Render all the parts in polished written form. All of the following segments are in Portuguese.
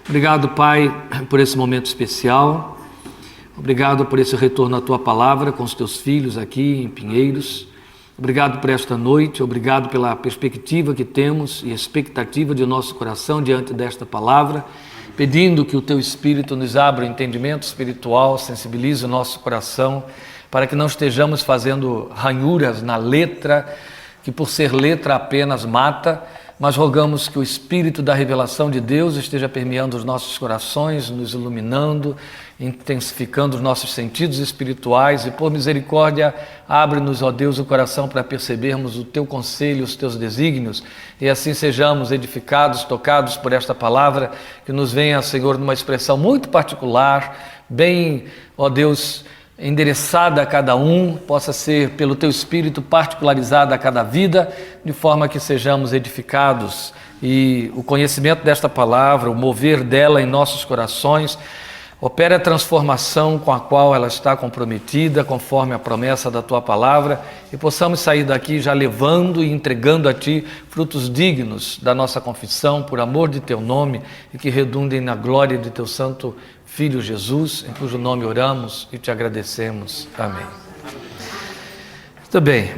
Obrigado, Pai, por esse momento especial. Obrigado por esse retorno à Tua Palavra com os Teus filhos aqui em Pinheiros. Obrigado por esta noite, obrigado pela perspectiva que temos e expectativa de nosso coração diante desta palavra, pedindo que o Teu Espírito nos abra o entendimento espiritual, sensibilize o nosso coração, para que não estejamos fazendo ranhuras na letra, que por ser letra apenas mata, mas rogamos que o Espírito da revelação de Deus esteja permeando os nossos corações, nos iluminando, intensificando os nossos sentidos espirituais e, por misericórdia, abre-nos, ó Deus, o coração para percebermos o Teu conselho, os Teus desígnios e assim sejamos edificados, tocados por esta palavra, que nos venha, Senhor, numa expressão muito particular, bem, ó Deus, endereçada a cada um, possa ser pelo Teu Espírito particularizada a cada vida, de forma que sejamos edificados e o conhecimento desta palavra, o mover dela em nossos corações, opere a transformação com a qual ela está comprometida, conforme a promessa da Tua palavra, e possamos sair daqui já levando e entregando a Ti frutos dignos da nossa confissão, por amor de Teu nome, e que redundem na glória de Teu Santo Filho Jesus, em cujo nome oramos e Te agradecemos. Amém. Muito bem,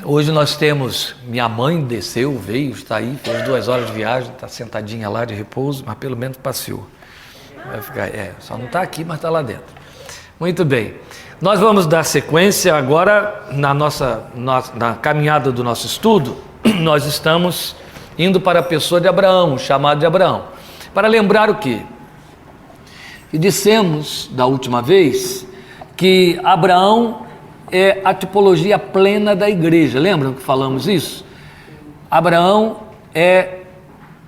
hoje nós temos, minha mãe desceu, veio, está aí, fez 2 horas de viagem, está sentadinha lá de repouso, mas pelo menos passeou. Vai ficar, só não está aqui, mas está lá dentro. Muito bem, nós vamos dar sequência agora na caminhada do nosso estudo. Nós estamos indo para a pessoa de Abraão, o chamado de Abraão, para lembrar o quê? E dissemos da última vez que Abraão é a tipologia plena da igreja. Lembram que falamos isso? Abraão é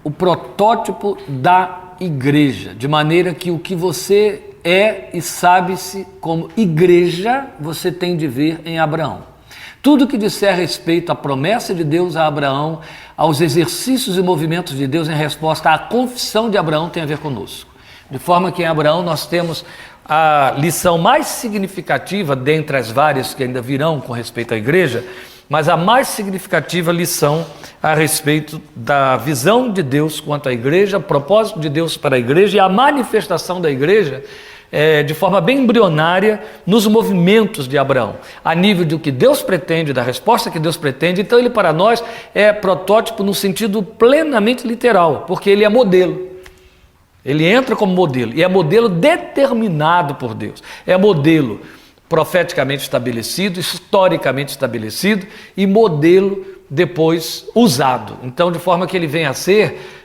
o protótipo da igreja, de maneira que o que você é e sabe-se como igreja, você tem de ver em Abraão. Tudo que disser respeito à promessa de Deus a Abraão, aos exercícios e movimentos de Deus em resposta à confissão de Abraão tem a ver conosco. De forma que em Abraão nós temos a lição mais significativa, dentre as várias que ainda virão com respeito à igreja, mas a mais significativa lição a respeito da visão de Deus quanto à igreja, o propósito de Deus para a igreja e a manifestação da igreja de forma bem embrionária nos movimentos de Abraão, a nível do que Deus pretende, da resposta que Deus pretende. Então ele para nós é protótipo no sentido plenamente literal, porque ele é modelo. Ele entra como modelo, e é modelo determinado por Deus, é modelo profeticamente estabelecido, historicamente estabelecido, e modelo depois usado. Então, de forma que ele vem a ser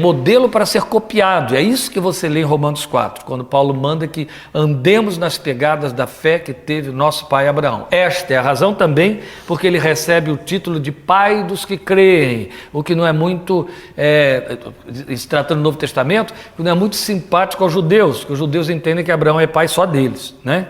modelo para ser copiado. É isso que você lê em Romanos 4, quando Paulo manda que andemos nas pegadas da fé que teve o nosso pai Abraão. Esta é a razão também porque ele recebe o título de pai dos que creem, o que não é muito, se tratando do Novo Testamento, não é muito simpático aos judeus, porque os judeus entendem que Abraão é pai só deles, né?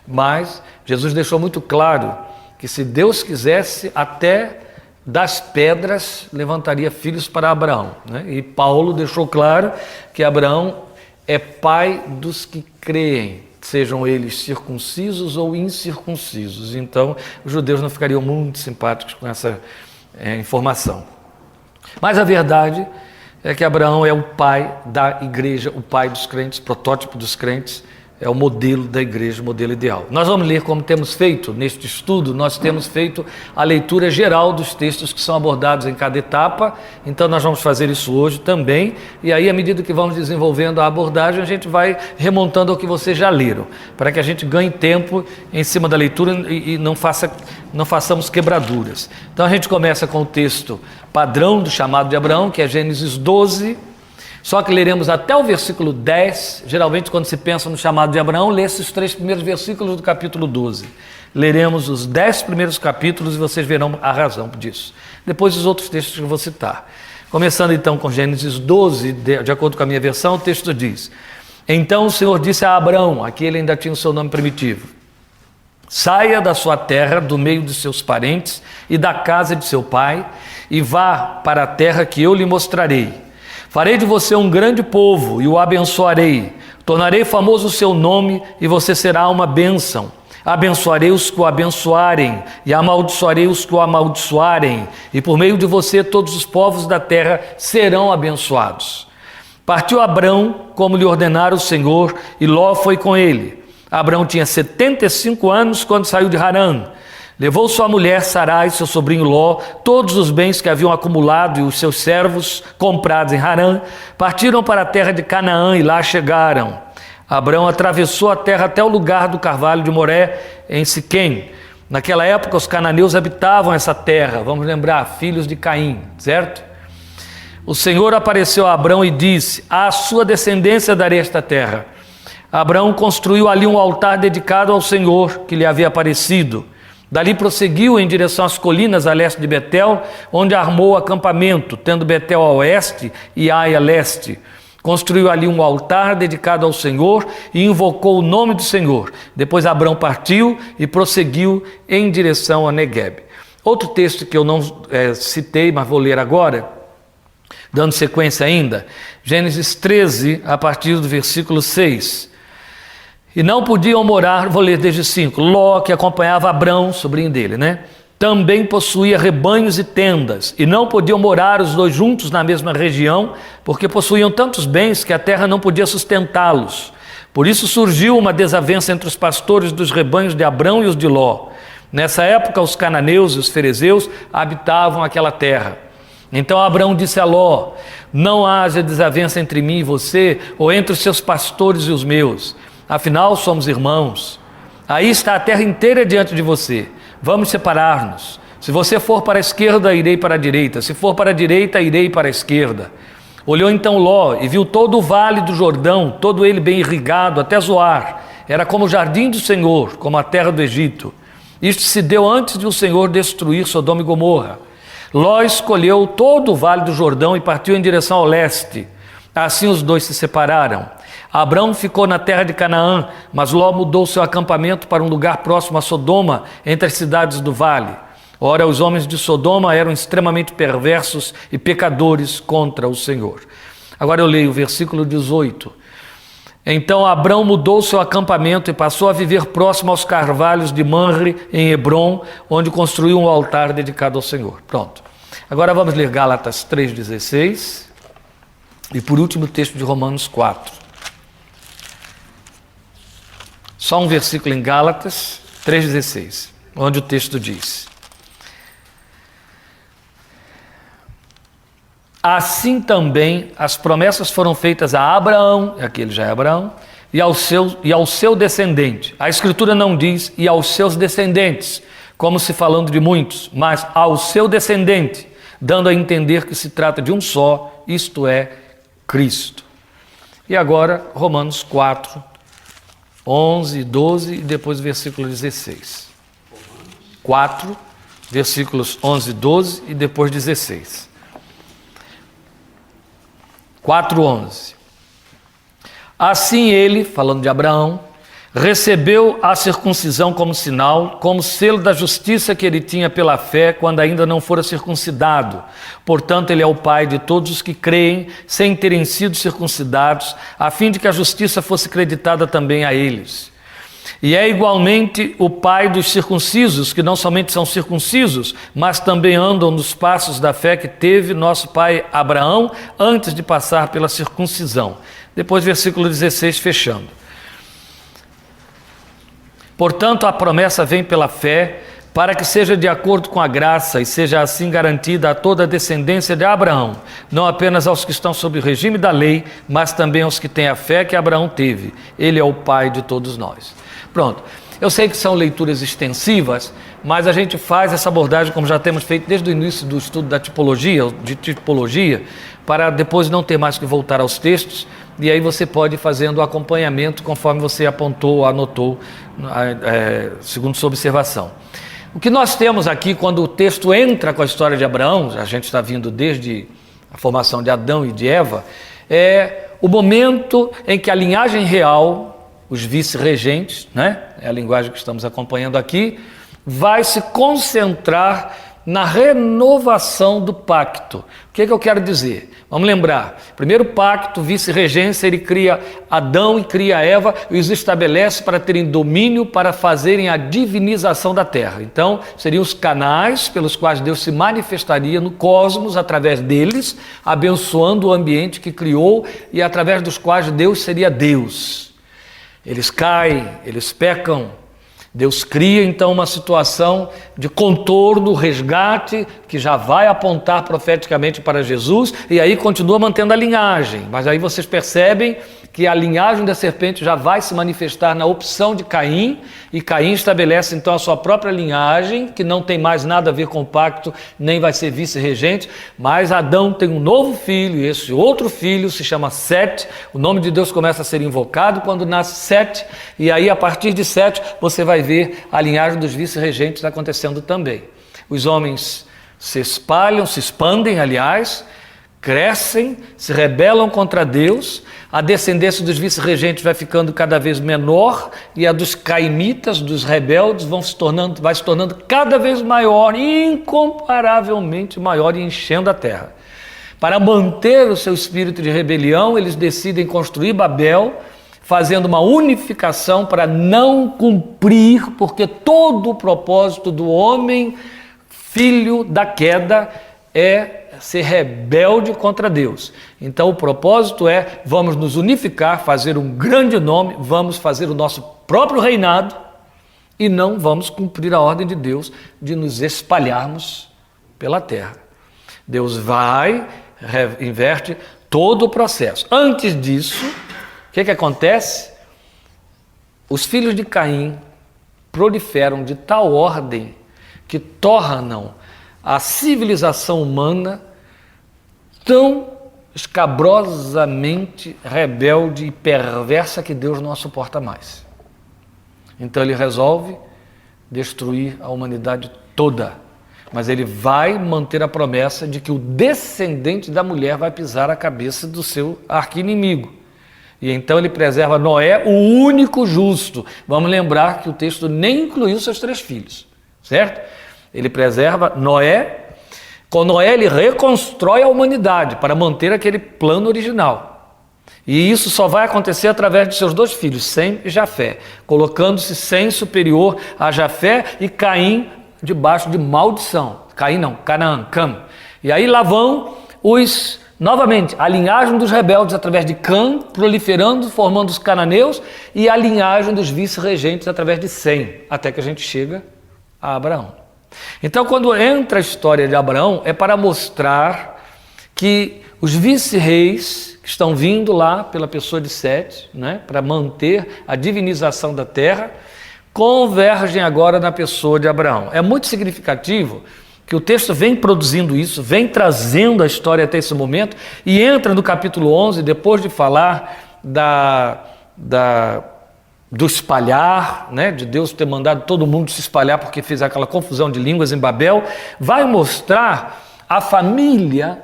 Mas Jesus deixou muito claro que se Deus quisesse, até das pedras levantaria filhos para Abraão, né? E Paulo deixou claro que Abraão é pai dos que creem, sejam eles circuncisos ou incircuncisos. Então os judeus não ficariam muito simpáticos com essa informação. Mas a verdade é que Abraão é o pai da igreja, o pai dos crentes, protótipo dos crentes, é o modelo da igreja, o modelo ideal. Nós vamos ler como temos feito neste estudo, nós temos feito a leitura geral dos textos que são abordados em cada etapa, então nós vamos fazer isso hoje também, e aí à medida que vamos desenvolvendo a abordagem, a gente vai remontando ao que vocês já leram, para que a gente ganhe tempo em cima da leitura e não façamos quebraduras. Então a gente começa com o texto padrão do chamado de Abraão, que é Gênesis 12, só que leremos até o versículo 10, geralmente quando se pensa no chamado de Abraão, lê esses 3 primeiros versículos do capítulo 12. Leremos os 10 primeiros capítulos e vocês verão a razão disso. Depois os outros textos que eu vou citar. Começando então com Gênesis 12, de acordo com a minha versão, o texto diz: Então o Senhor disse a Abraão, aqui ele ainda tinha o seu nome primitivo, saia da sua terra, do meio de seus parentes e da casa de seu pai, e vá para a terra que eu lhe mostrarei. Farei de você um grande povo e o abençoarei. Tornarei famoso o seu nome e você será uma bênção. Abençoarei os que o abençoarem e amaldiçoarei os que o amaldiçoarem. E por meio de você todos os povos da terra serão abençoados. Partiu Abrão, como lhe ordenara o Senhor, e Ló foi com ele. Abrão tinha 75 anos quando saiu de Harã. Levou sua mulher Sarai, seu sobrinho Ló, todos os bens que haviam acumulado e os seus servos comprados em Harã, partiram para a terra de Canaã e lá chegaram. Abrão atravessou a terra até o lugar do carvalho de Moré, em Siquém. Naquela época os cananeus habitavam essa terra, vamos lembrar, filhos de Caim, certo? O Senhor apareceu a Abrão e disse: à sua descendência darei esta terra. Abrão construiu ali um altar dedicado ao Senhor, que lhe havia aparecido. Dali prosseguiu em direção às colinas a leste de Betel, onde armou o acampamento, tendo Betel a oeste e Ai a leste. Construiu ali um altar dedicado ao Senhor e invocou o nome do Senhor. Depois Abrão partiu e prosseguiu em direção a Neguebe. Outro texto que eu não citei, mas vou ler agora, dando sequência ainda, Gênesis 13, a partir do versículo 6. E não podiam morar, vou ler desde 5, Ló, que acompanhava Abrão, sobrinho dele, também possuía rebanhos e tendas, e não podiam morar os dois juntos na mesma região, porque possuíam tantos bens que a terra não podia sustentá-los. Por isso surgiu uma desavença entre os pastores dos rebanhos de Abrão e os de Ló. Nessa época, os cananeus e os ferezeus habitavam aquela terra. Então Abrão disse a Ló: não haja desavença entre mim e você, ou entre os seus pastores e os meus. Afinal, somos irmãos. Aí está a terra inteira diante de você. Vamos separar-nos. Se você for para a esquerda, irei para a direita. Se for para a direita, irei para a esquerda. Olhou então Ló e viu todo o vale do Jordão, todo ele bem irrigado, até Zoar. Era como o jardim do Senhor, como a terra do Egito. Isto se deu antes de o Senhor destruir Sodoma e Gomorra. Ló escolheu todo o vale do Jordão e partiu em direção ao leste. Assim os dois se separaram. Abrão ficou na terra de Canaã, mas Ló mudou seu acampamento para um lugar próximo a Sodoma, entre as cidades do vale. Ora, os homens de Sodoma eram extremamente perversos e pecadores contra o Senhor. Agora eu leio o versículo 18. Então Abrão mudou seu acampamento e passou a viver próximo aos carvalhos de Manre, em Hebrom, onde construiu um altar dedicado ao Senhor. Pronto. Agora vamos ler Gálatas 3,16 e por último o texto de Romanos 4. Só um versículo em Gálatas 3,16, onde o texto diz: assim também as promessas foram feitas a Abraão, aquele já é Abraão, e ao seu descendente. A Escritura não diz e aos seus descendentes, como se falando de muitos, mas ao seu descendente, dando a entender que se trata de um só, isto é, Cristo. E agora, Romanos 4, 11, 12 e depois o versículo 16. 4, versículos 11, 12 e depois 16. 4:11. Assim ele, falando de Abraão, recebeu a circuncisão como sinal, como selo da justiça que ele tinha pela fé quando ainda não fora circuncidado. Portanto, ele é o pai de todos os que creem, sem terem sido circuncidados, a fim de que a justiça fosse creditada também a eles. E é igualmente o pai dos circuncisos, que não somente são circuncisos, mas também andam nos passos da fé que teve nosso pai Abraão antes de passar pela circuncisão. Depois, versículo 16, fechando. Portanto, a promessa vem pela fé, para que seja de acordo com a graça e seja assim garantida a toda a descendência de Abraão, não apenas aos que estão sob o regime da lei, mas também aos que têm a fé que Abraão teve. Ele é o pai de todos nós. Pronto. Eu sei que são leituras extensivas, mas a gente faz essa abordagem como já temos feito desde o início do estudo da tipologia, para depois não ter mais que voltar aos textos, e aí você pode ir fazendo o acompanhamento conforme você apontou, anotou, segundo sua observação. O que nós temos aqui, quando o texto entra com a história de Abraão, a gente está vindo desde a formação de Adão e de Eva, é o momento em que a linhagem real, os vice-regentes, é a linguagem que estamos acompanhando aqui, vai se concentrar na renovação do pacto. O que é que eu quero dizer? Vamos lembrar, primeiro pacto, vice-regência, ele cria Adão e cria Eva e os estabelece para terem domínio, para fazerem a divinização da terra. Então, seriam os canais pelos quais Deus se manifestaria no cosmos, através deles, abençoando o ambiente que criou e através dos quais Deus seria Deus. Eles caem, eles pecam. Deus cria então uma situação de contorno, resgate, que já vai apontar profeticamente para Jesus, e aí continua mantendo a linhagem, mas aí vocês percebem que a linhagem da serpente já vai se manifestar na opção de Caim, e Caim estabelece então a sua própria linhagem, que não tem mais nada a ver com o pacto, nem vai ser vice-regente, mas Adão tem um novo filho, e esse outro filho se chama Sete. O nome de Deus começa a ser invocado quando nasce Sete, e aí a partir de Sete você vai ver a linhagem dos vice-regentes acontecendo também. Os homens se espalham, se expandem, aliás, crescem, se rebelam contra Deus, a descendência dos vice-regentes vai ficando cada vez menor e a dos caimitas, dos rebeldes, vai se tornando cada vez maior, incomparavelmente maior, e enchendo a terra. Para manter o seu espírito de rebelião, eles decidem construir Babel, fazendo uma unificação para não cumprir, porque todo o propósito do homem, filho da queda, é ser rebelde contra Deus. Então o propósito é: vamos nos unificar, fazer um grande nome, vamos fazer o nosso próprio reinado e não vamos cumprir a ordem de Deus de nos espalharmos pela terra. Deus inverte todo o processo. Antes disso, o que acontece? Os filhos de Caim proliferam de tal ordem que tornam a civilização humana tão escabrosamente rebelde e perversa que Deus não a suporta mais. Então ele resolve destruir a humanidade toda, mas ele vai manter a promessa de que o descendente da mulher vai pisar a cabeça do seu arqui-inimigo. E então ele preserva Noé, o único justo. Vamos lembrar que o texto nem incluiu seus 3 filhos, certo? Ele preserva Noé. Com Noé ele reconstrói a humanidade para manter aquele plano original. E isso só vai acontecer através de seus 2 filhos, Sem e Jafé, colocando-se Sem superior a Jafé e Caim debaixo de maldição. Caim não, Canaã, Cam. E aí lá vão novamente, a linhagem dos rebeldes através de Cam, proliferando, formando os cananeus, e a linhagem dos vice-regentes através de Sem, até que a gente chega a Abraão. Então, quando entra a história de Abraão, é para mostrar que os vice-reis que estão vindo lá pela pessoa de Sete, né, para manter a divinização da terra, convergem agora na pessoa de Abraão. É muito significativo que o texto vem produzindo isso, vem trazendo a história até esse momento, e entra no capítulo 11, depois de falar do espalhar, né, de Deus ter mandado todo mundo se espalhar porque fez aquela confusão de línguas em Babel, vai mostrar a família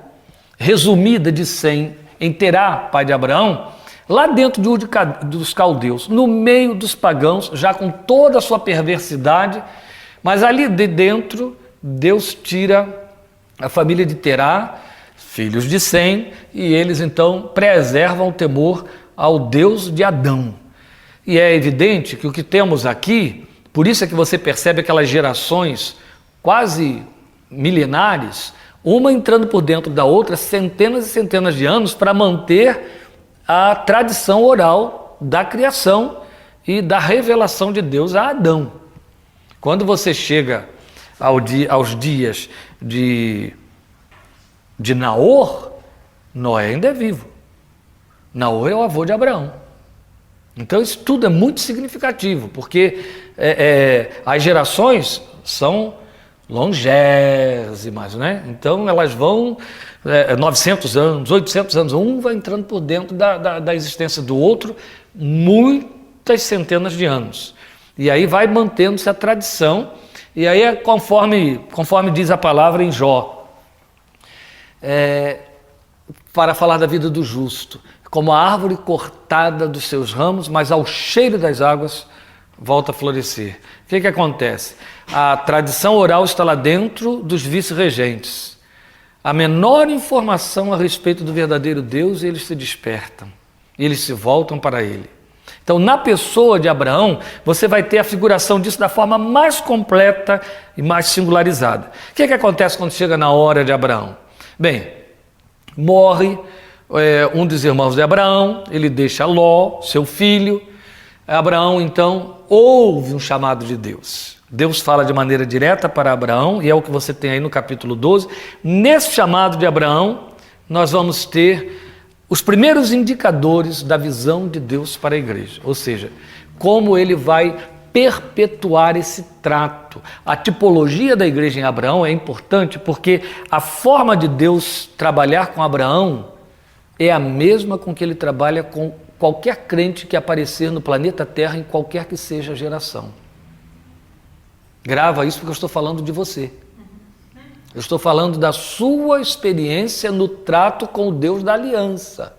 resumida de Sem em Terá, pai de Abraão, lá dentro dos caldeus, no meio dos pagãos, já com toda a sua perversidade, mas ali de dentro Deus tira a família de Terá, filhos de Sem, e eles então preservam o temor ao Deus de Adão. E é evidente que o que temos aqui, por isso é que você percebe aquelas gerações quase milenares, uma entrando por dentro da outra, centenas e centenas de anos, para manter a tradição oral da criação e da revelação de Deus a Adão. Quando você chega aos dias de Naor, Noé ainda é vivo. Naor é o avô de Abraão. Então isso tudo é muito significativo, porque as gerações são longésimas, né? Então elas vão 900 anos, 800 anos, um vai entrando por dentro da existência do outro, muitas centenas de anos. E aí vai mantendo-se a tradição, e aí conforme diz a palavra em Jó, para falar da vida do justo, como a árvore cortada dos seus ramos, mas ao cheiro das águas volta a florescer. O que acontece? A tradição oral está lá dentro dos vice-regentes. A menor informação a respeito do verdadeiro Deus, eles se despertam. E eles se voltam para ele. Então, na pessoa de Abraão, você vai ter a figuração disso da forma mais completa e mais singularizada. O que acontece quando chega na hora de Abraão? Bem, morre um dos irmãos de Abraão, ele deixa Ló, seu filho. Abraão, então, ouve um chamado de Deus. Deus fala de maneira direta para Abraão, e é o que você tem aí no capítulo 12. Nesse chamado de Abraão, nós vamos ter os primeiros indicadores da visão de Deus para a igreja, ou seja, como ele vai perpetuar esse trato. A tipologia da igreja em Abraão é importante porque a forma de Deus trabalhar com Abraão é a mesma com que ele trabalha com qualquer crente que aparecer no planeta Terra em qualquer que seja a geração. Grava isso porque eu estou falando de você. Eu estou falando da sua experiência no trato com o Deus da aliança.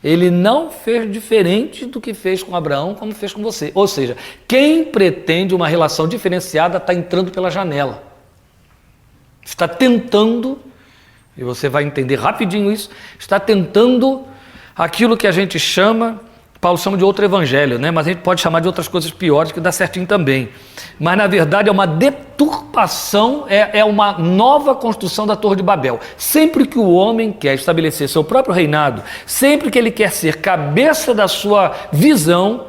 Ele não fez diferente do que fez com Abraão, como fez com você. Ou seja, quem pretende uma relação diferenciada está entrando pela janela. Está tentando, e você vai entender rapidinho isso, está tentando aquilo que a gente chama, Paulo chama de outro evangelho, né? Mas a gente pode chamar de outras coisas piores que dá certinho também. Mas na verdade é uma deturpação, é uma nova construção da Torre de Babel. Sempre que o homem quer estabelecer seu próprio reinado, sempre que ele quer ser cabeça da sua visão,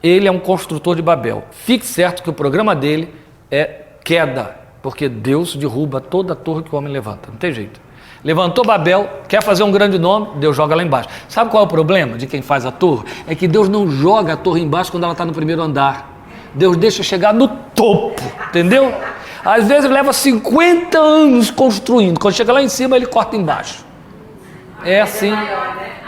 ele é um construtor de Babel. Fique certo que o programa dele é queda, porque Deus derruba toda a torre que o homem levanta, não tem jeito. Levantou Babel, quer fazer um grande nome, Deus joga lá embaixo. Sabe qual é o problema de quem faz a torre? É que Deus não joga a torre embaixo quando ela está no primeiro andar. Deus deixa chegar no topo, entendeu? Às vezes leva 50 anos construindo, quando chega lá em cima ele corta embaixo. É assim,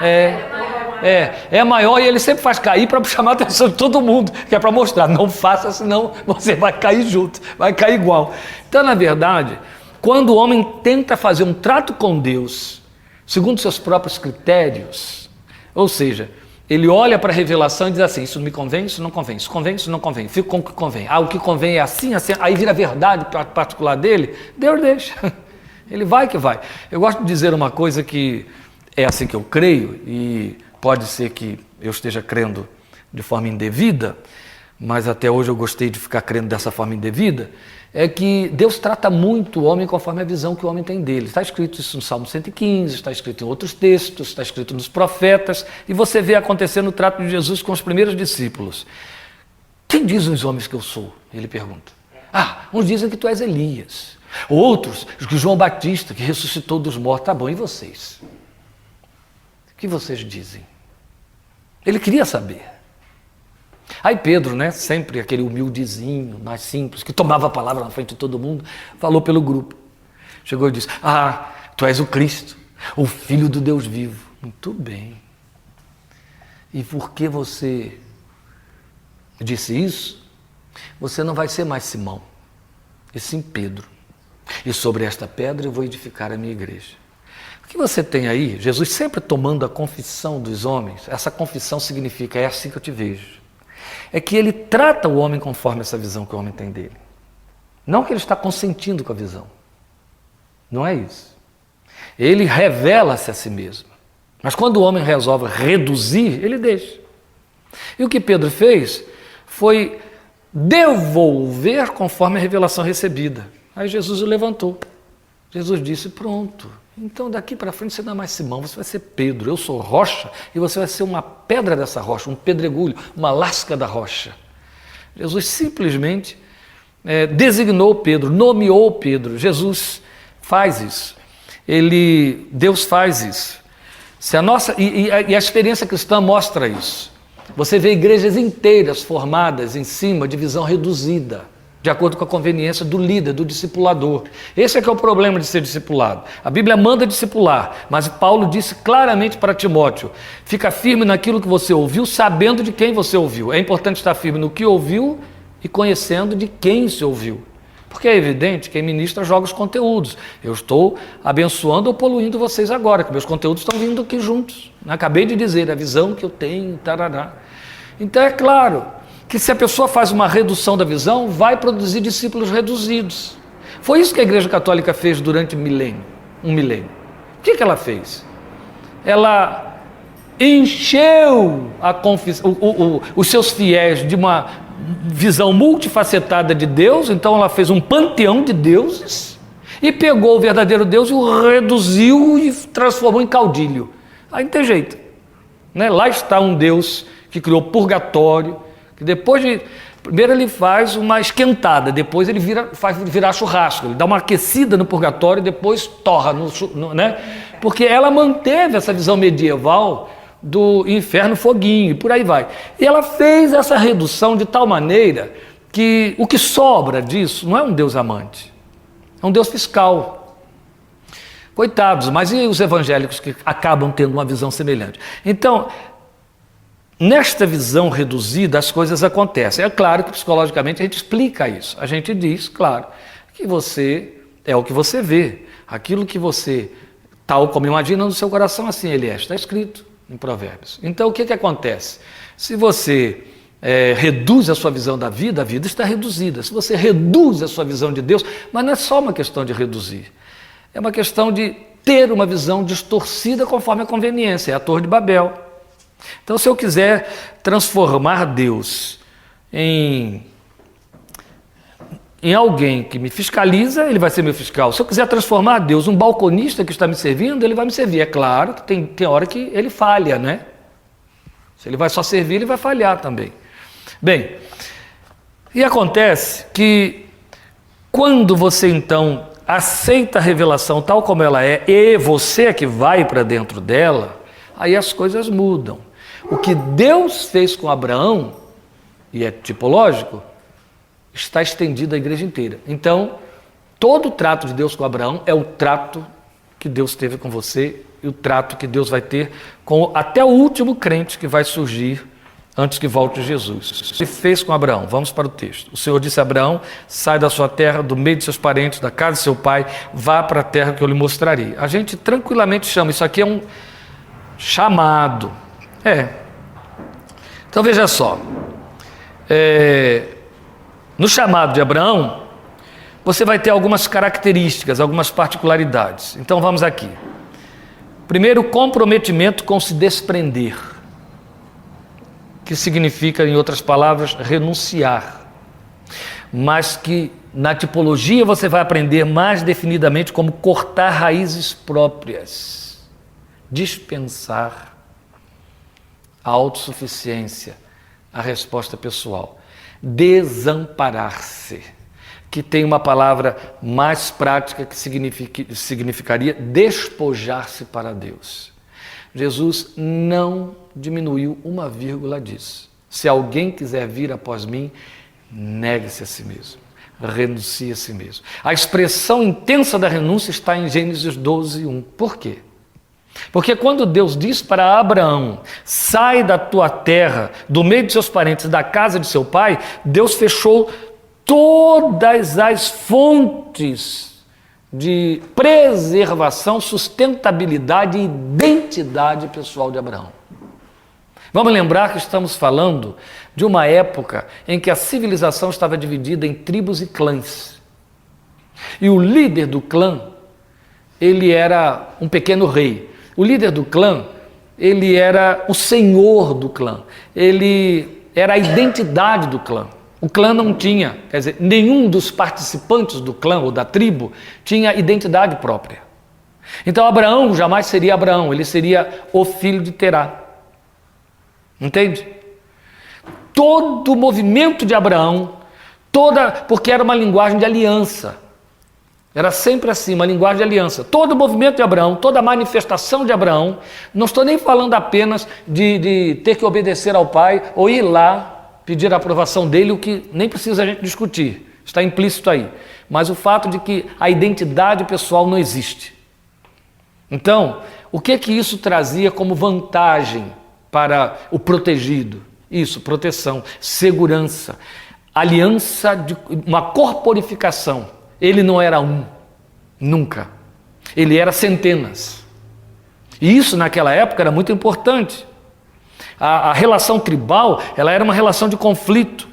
é maior e ele sempre faz cair para chamar a atenção de todo mundo, que é para mostrar, não faça senão você vai cair junto, vai cair igual. Então na verdade, quando o homem tenta fazer um trato com Deus, segundo seus próprios critérios, ou seja, ele olha para a revelação e diz assim, isso me convém, isso não convém, isso convém, isso não convém, fico com o que convém. O que convém é assim, assim, aí vira a verdade particular dele, Deus deixa, ele vai que vai. Eu gosto de dizer uma coisa que é assim que eu creio, e pode ser que eu esteja crendo de forma indevida, mas até hoje eu gostei de ficar crendo dessa forma indevida, é que Deus trata muito o homem conforme a visão que o homem tem dele. Está escrito isso no Salmo 115, está escrito em outros textos, está escrito nos profetas, e você vê acontecer no trato de Jesus com os primeiros discípulos. Quem dizem os homens que eu sou? Ele pergunta. Uns dizem que tu és Elias, outros que João Batista, que ressuscitou dos mortos. Tá bom, e vocês? O que vocês dizem? Ele queria saber. Aí Pedro, né, sempre aquele humildezinho, mais simples, que tomava a palavra na frente de todo mundo, falou pelo grupo. Chegou e disse, tu és o Cristo, o Filho do Deus vivo. Muito bem. E porque você disse isso, você não vai ser mais Simão, e sim Pedro. E sobre esta pedra eu vou edificar a minha igreja. O que você tem aí, Jesus sempre tomando a confissão dos homens, essa confissão significa, é assim que eu te vejo. É que ele trata o homem conforme essa visão que o homem tem dele. Não que ele está consentindo com a visão. Não é isso. Ele revela-se a si mesmo. Mas quando o homem resolve reduzir, ele deixa. E o que Pedro fez foi devolver conforme a revelação recebida. Aí Jesus o levantou. Jesus disse, pronto. Então daqui para frente você não é mais Simão, você vai ser Pedro, eu sou rocha e você vai ser uma pedra dessa rocha, um pedregulho, uma lasca da rocha. Jesus simplesmente designou Pedro, nomeou Pedro. Jesus faz isso, Deus faz isso. E a experiência cristã mostra isso. Você vê igrejas inteiras formadas em cima de visão reduzida, de acordo com a conveniência do líder, do discipulador. Esse é que é o problema de ser discipulado. A Bíblia manda discipular, mas Paulo disse claramente para Timóteo, fica firme naquilo que você ouviu, sabendo de quem você ouviu. É importante estar firme no que ouviu e conhecendo de quem se ouviu. Porque é evidente que quem ministra joga os conteúdos. Eu estou abençoando ou poluindo vocês agora, que meus conteúdos estão vindo aqui juntos. Acabei de dizer a visão que eu tenho, tarará. Então é claro que se a pessoa faz uma redução da visão, vai produzir discípulos reduzidos. Foi isso que a Igreja Católica fez durante um milênio. O que ela fez? Ela encheu os seus fiéis de uma visão multifacetada de Deus, então ela fez um panteão de deuses e pegou o verdadeiro Deus e o reduziu e transformou em caudilho. Aí não tem jeito, né? Lá está um Deus que criou purgatório, que depois de... Primeiro ele faz uma esquentada, depois ele faz virar churrasco, ele dá uma aquecida no purgatório e depois torra, né? Porque ela manteve essa visão medieval do inferno foguinho e por aí vai. E ela fez essa redução de tal maneira que o que sobra disso não é um Deus amante, é um Deus fiscal. Coitados, mas e os evangélicos que acabam tendo uma visão semelhante? Então, nesta visão reduzida, as coisas acontecem. É claro que psicologicamente a gente explica isso. A gente diz, claro, que você é o que você vê. Aquilo que você, tal como imagina no seu coração, assim ele é. Está escrito em Provérbios. Então, o que acontece? Se você reduz a sua visão da vida, a vida está reduzida. Se você reduz a sua visão de Deus, mas não é só uma questão de reduzir. É uma questão de ter uma visão distorcida conforme a conveniência. É a Torre de Babel. Então, se eu quiser transformar Deus em alguém que me fiscaliza, ele vai ser meu fiscal. Se eu quiser transformar Deus num balconista que está me servindo, ele vai me servir. É claro que tem hora que ele falha, né? Se ele vai só servir, ele vai falhar também. Bem, e acontece que quando você então aceita a revelação tal como ela é, e você é que vai para dentro dela, aí as coisas mudam. O que Deus fez com Abraão, e é tipológico, está estendido à igreja inteira. Então, todo o trato de Deus com Abraão é o trato que Deus teve com você e o trato que Deus vai ter com até o último crente que vai surgir antes que volte Jesus. Ele fez com Abraão, vamos para o texto. O Senhor disse a Abraão: sai da sua terra, do meio de seus parentes, da casa de seu pai, vá para a terra que eu lhe mostrarei. A gente tranquilamente chama, isso aqui é um chamado. Então veja só, no chamado de Abraão, você vai ter algumas características, algumas particularidades. Então vamos aqui. Primeiro, comprometimento com se desprender, que significa, em outras palavras, renunciar, mas que na tipologia você vai aprender mais definidamente como cortar raízes próprias, dispensar a autossuficiência, a resposta pessoal, desamparar-se, que tem uma palavra mais prática que significaria despojar-se para Deus. Jesus não diminuiu uma vírgula disso. Se alguém quiser vir após mim, negue-se a si mesmo, renuncie a si mesmo. A expressão intensa da renúncia está em Gênesis 12:1. Por quê? Porque quando Deus diz para Abraão: sai da tua terra, do meio de seus parentes, da casa de seu pai, Deus fechou todas as fontes de preservação, sustentabilidade e identidade pessoal de Abraão. Vamos lembrar que estamos falando de uma época em que a civilização estava dividida em tribos e clãs. E o líder do clã, ele era um pequeno rei. O líder do clã, ele era o senhor do clã. Ele era a identidade do clã. O clã não tinha, quer dizer, nenhum dos participantes do clã ou da tribo tinha identidade própria. Então Abraão jamais seria Abraão, ele seria o filho de Terá. Entende? Todo o movimento de Abraão, porque era uma linguagem de aliança. Era sempre assim, uma linguagem de aliança. Todo o movimento de Abraão, toda a manifestação de Abraão, não estou nem falando apenas de ter que obedecer ao pai ou ir lá pedir a aprovação dele, o que nem precisa a gente discutir, está implícito aí. Mas o fato de que a identidade pessoal não existe. Então, o que isso trazia como vantagem para o protegido? Isso, proteção, segurança, aliança, uma corporificação. Ele não era um, nunca. Ele era centenas. E isso naquela época era muito importante. A relação tribal, ela era uma relação de conflito,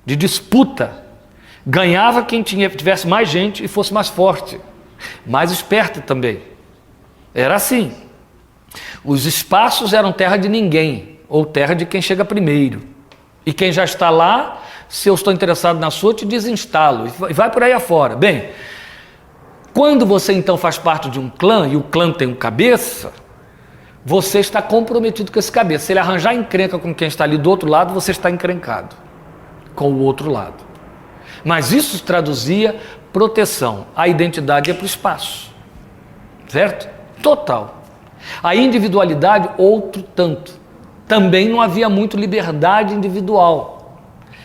de disputa. Ganhava quem tivesse mais gente e fosse mais forte, mais esperto também. Era assim. Os espaços eram terra de ninguém, ou terra de quem chega primeiro. E quem já está lá, se eu estou interessado na sua, eu te desinstalo e vai por aí afora. Bem, quando você então faz parte de um clã e o clã tem um cabeça, você está comprometido com esse cabeça. Se ele arranjar encrenca com quem está ali do outro lado, você está encrencado com o outro lado. Mas isso traduzia proteção. A identidade é para o espaço, certo? Total. A individualidade, outro tanto. Também não havia muito liberdade individual,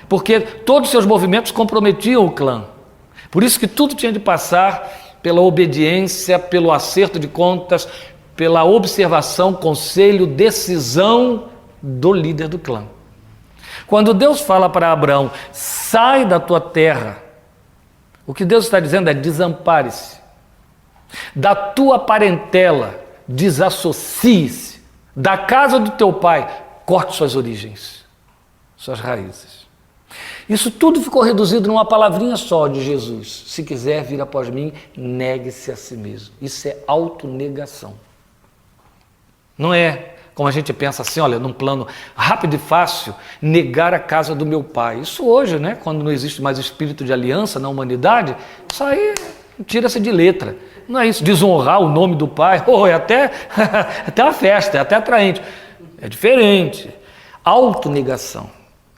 porque todos os seus movimentos comprometiam o clã. Por isso que tudo tinha de passar pela obediência, pelo acerto de contas, pela observação, conselho, decisão do líder do clã. Quando Deus fala para Abraão, sai da tua terra, o que Deus está dizendo é desampare-se. Da tua parentela, desassocie-se. Da casa do teu pai, corte suas origens, suas raízes. Isso tudo ficou reduzido numa palavrinha só de Jesus. Se quiser vir após mim, negue-se a si mesmo. Isso é autonegação. Não é como a gente pensa assim, olha, num plano rápido e fácil, negar a casa do meu pai. Isso hoje, né, quando não existe mais espírito de aliança na humanidade, isso aí tira-se de letra. Não é isso, desonrar o nome do pai, é até uma festa, é até atraente. É diferente. Autonegação.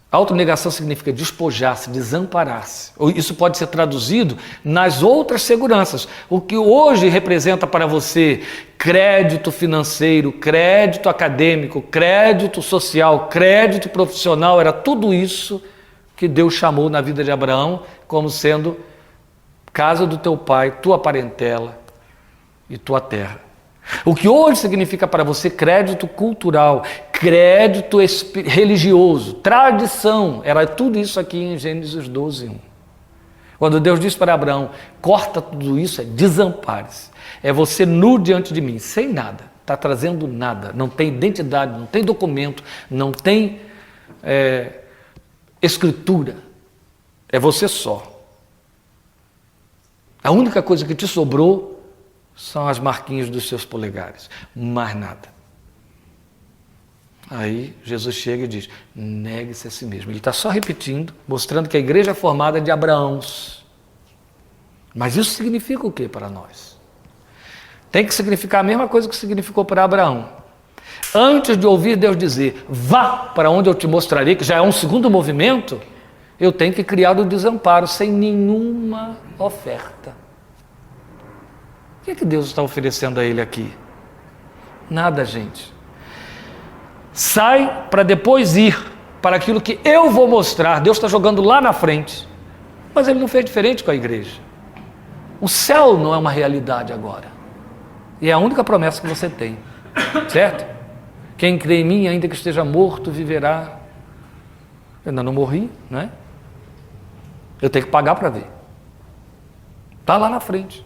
Autonegação significa despojar-se, desamparar-se. Isso pode ser traduzido nas outras seguranças. O que hoje representa para você crédito financeiro, crédito acadêmico, crédito social, crédito profissional, era tudo isso que Deus chamou na vida de Abraão como sendo casa do teu pai, tua parentela e tua terra. O que hoje significa para você crédito cultural, crédito religioso, tradição, era tudo isso aqui em Gênesis 12:1. Quando Deus diz para Abraão, corta tudo isso, é desampare-se. É você nu diante de mim, sem nada, está trazendo nada, não tem identidade, não tem documento, não tem escritura, é você só. A única coisa que te sobrou são as marquinhas dos seus polegares, mais nada. Aí Jesus chega e diz, negue-se a si mesmo. Ele está só repetindo, mostrando que a igreja é formada de Abraãos. Mas isso significa o que para nós? Tem que significar a mesma coisa que significou para Abraão. Antes de ouvir Deus dizer, vá para onde eu te mostrarei, que já é um segundo movimento, eu tenho que criar o desamparo sem nenhuma oferta. O que Deus está oferecendo a ele aqui? Nada, gente. Sai para depois ir para aquilo que eu vou mostrar. Deus está jogando lá na frente. Mas ele não fez diferente com a igreja. O céu não é uma realidade agora. E é a única promessa que você tem. Certo? Quem crê em mim, ainda que esteja morto, viverá. Eu ainda não morri, não é? Eu tenho que pagar para ver. Está lá na frente.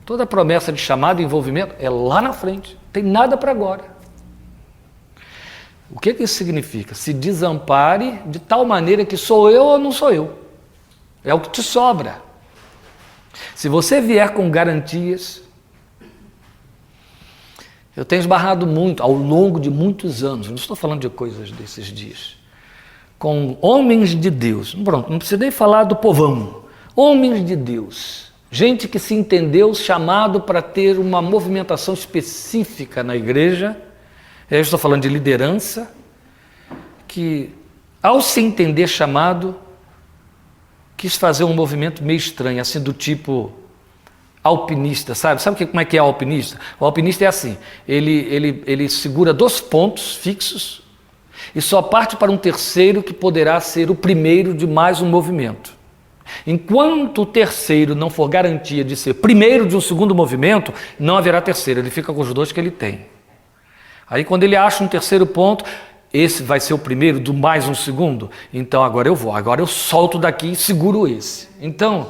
Toda promessa de chamado e envolvimento é lá na frente. Não tem nada para agora. O que isso significa? Se desampare de tal maneira que sou eu ou não sou eu. É o que te sobra. Se você vier com garantias, eu tenho esbarrado muito, ao longo de muitos anos, não estou falando de coisas desses dias, com homens de Deus, pronto, não precisa nem falar do povão, homens de Deus, gente que se entendeu chamado para ter uma movimentação específica na igreja, eu estou falando de liderança, que ao se entender chamado, quis fazer um movimento meio estranho, assim do tipo alpinista, sabe como é que é alpinista? O alpinista é assim, ele segura 2 pontos fixos e só parte para um terceiro que poderá ser o primeiro de mais um movimento. Enquanto o terceiro não for garantia de ser primeiro de um segundo movimento, não haverá terceiro, ele fica com os 2 que ele tem. Aí quando ele acha um terceiro ponto, esse vai ser o primeiro do mais um segundo, então agora eu solto daqui e seguro esse. Então,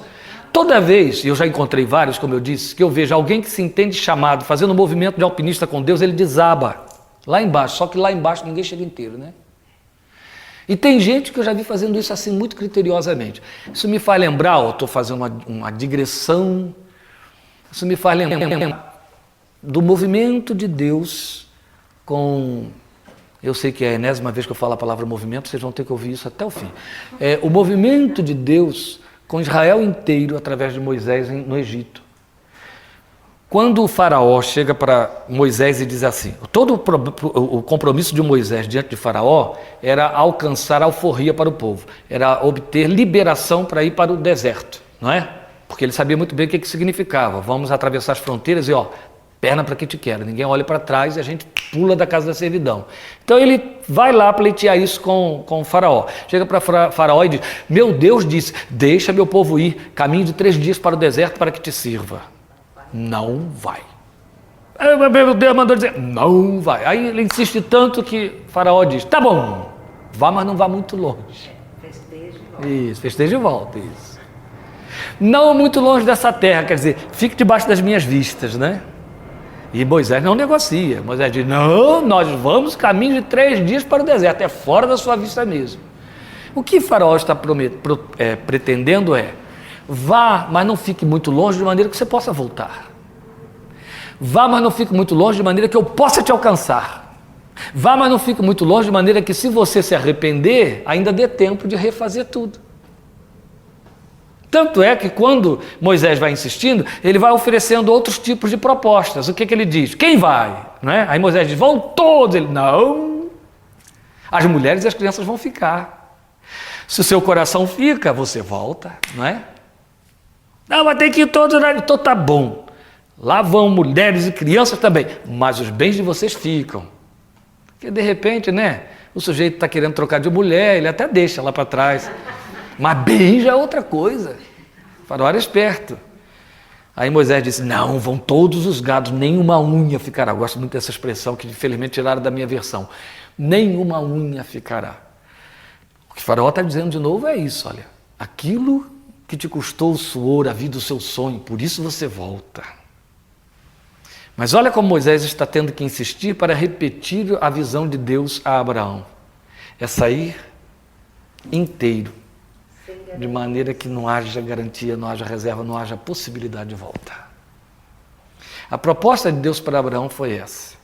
toda vez, e eu já encontrei vários, como eu disse, que eu vejo alguém que se entende chamado, fazendo um movimento de alpinista com Deus, ele desaba. Lá embaixo, só que lá embaixo ninguém chega inteiro, né? E tem gente que eu já vi fazendo isso assim muito criteriosamente. Isso me faz lembrar, eu estou fazendo uma digressão, isso me faz lembrar do movimento de Deus com... Eu sei que é a enésima vez que eu falo a palavra movimento, vocês vão ter que ouvir isso até o fim. O movimento de Deus com Israel inteiro através de Moisés no Egito. Quando o faraó chega para Moisés e diz assim, todo o compromisso de Moisés diante de faraó era alcançar a alforria para o povo, era obter liberação para ir para o deserto, não é? Porque ele sabia muito bem o que significava, vamos atravessar as fronteiras e perna para que te quero, ninguém olha para trás e a gente pula da casa da servidão. Então ele vai lá pleitear isso com o faraó, chega para faraó e diz, meu Deus disse, deixa meu povo ir, caminho de 3 dias para o deserto para que te sirva. Não vai. Meu Deus mandou dizer, não vai. Aí ele insiste tanto que o faraó diz, tá bom, vá, mas não vá muito longe. Festeja e volta. Isso, festeja e volta, isso. Não muito longe dessa terra, quer dizer, fique debaixo das minhas vistas, né? E Moisés não negocia. Moisés diz, não, nós vamos caminho de 3 dias para o deserto, é fora da sua vista mesmo. O que o faraó está pretendendo vá, mas não fique muito longe de maneira que você possa voltar. Vá, mas não fique muito longe de maneira que eu possa te alcançar. Vá, mas não fique muito longe de maneira que se você se arrepender, ainda dê tempo de refazer tudo. Tanto é que quando Moisés vai insistindo, ele vai oferecendo outros tipos de propostas. O que ele diz? Quem vai? Não é? Aí Moisés diz, vão todos. Ele, não. As mulheres e as crianças vão ficar. Se o seu coração fica, você volta, não é? Não, mas tem que ir todos, então tá bom. Lá vão mulheres e crianças também, mas os bens de vocês ficam. Porque de repente, né, o sujeito está querendo trocar de mulher, ele até deixa lá para trás. Mas bem já é outra coisa. O faraó era esperto. Aí Moisés disse, não, vão todos os gados, nenhuma unha ficará. Eu gosto muito dessa expressão que infelizmente tiraram da minha versão. Nenhuma unha ficará. O que o faraó está dizendo de novo é isso, olha, aquilo que te custou o suor, a vida, o seu sonho, por isso você volta. Mas olha como Moisés está tendo que insistir para repetir a visão de Deus a Abraão. É sair inteiro, de maneira que não haja garantia, não haja reserva, não haja possibilidade de volta. A proposta de Deus para Abraão foi essa.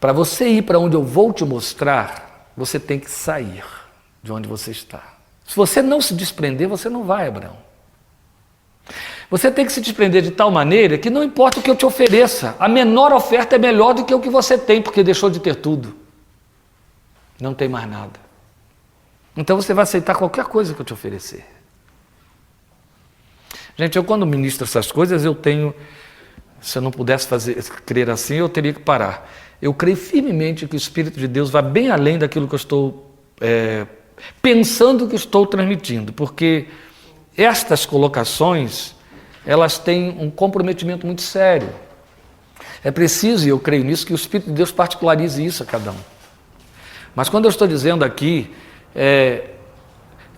Para você ir para onde eu vou te mostrar, você tem que sair de onde você está. Se você não se desprender, você não vai, Abraão. Você tem que se desprender de tal maneira que não importa o que eu te ofereça, a menor oferta é melhor do que o que você tem, porque deixou de ter tudo. Não tem mais nada. Então você vai aceitar qualquer coisa que eu te oferecer. Gente, eu quando ministro essas coisas, eu tenho... Se eu não pudesse crer assim, eu teria que parar. Eu creio firmemente que o Espírito de Deus vai bem além daquilo que eu estou... pensando que estou transmitindo, porque estas colocações, elas têm um comprometimento muito sério. É preciso, e eu creio nisso, que o Espírito de Deus particularize isso a cada um. Mas quando eu estou dizendo aqui,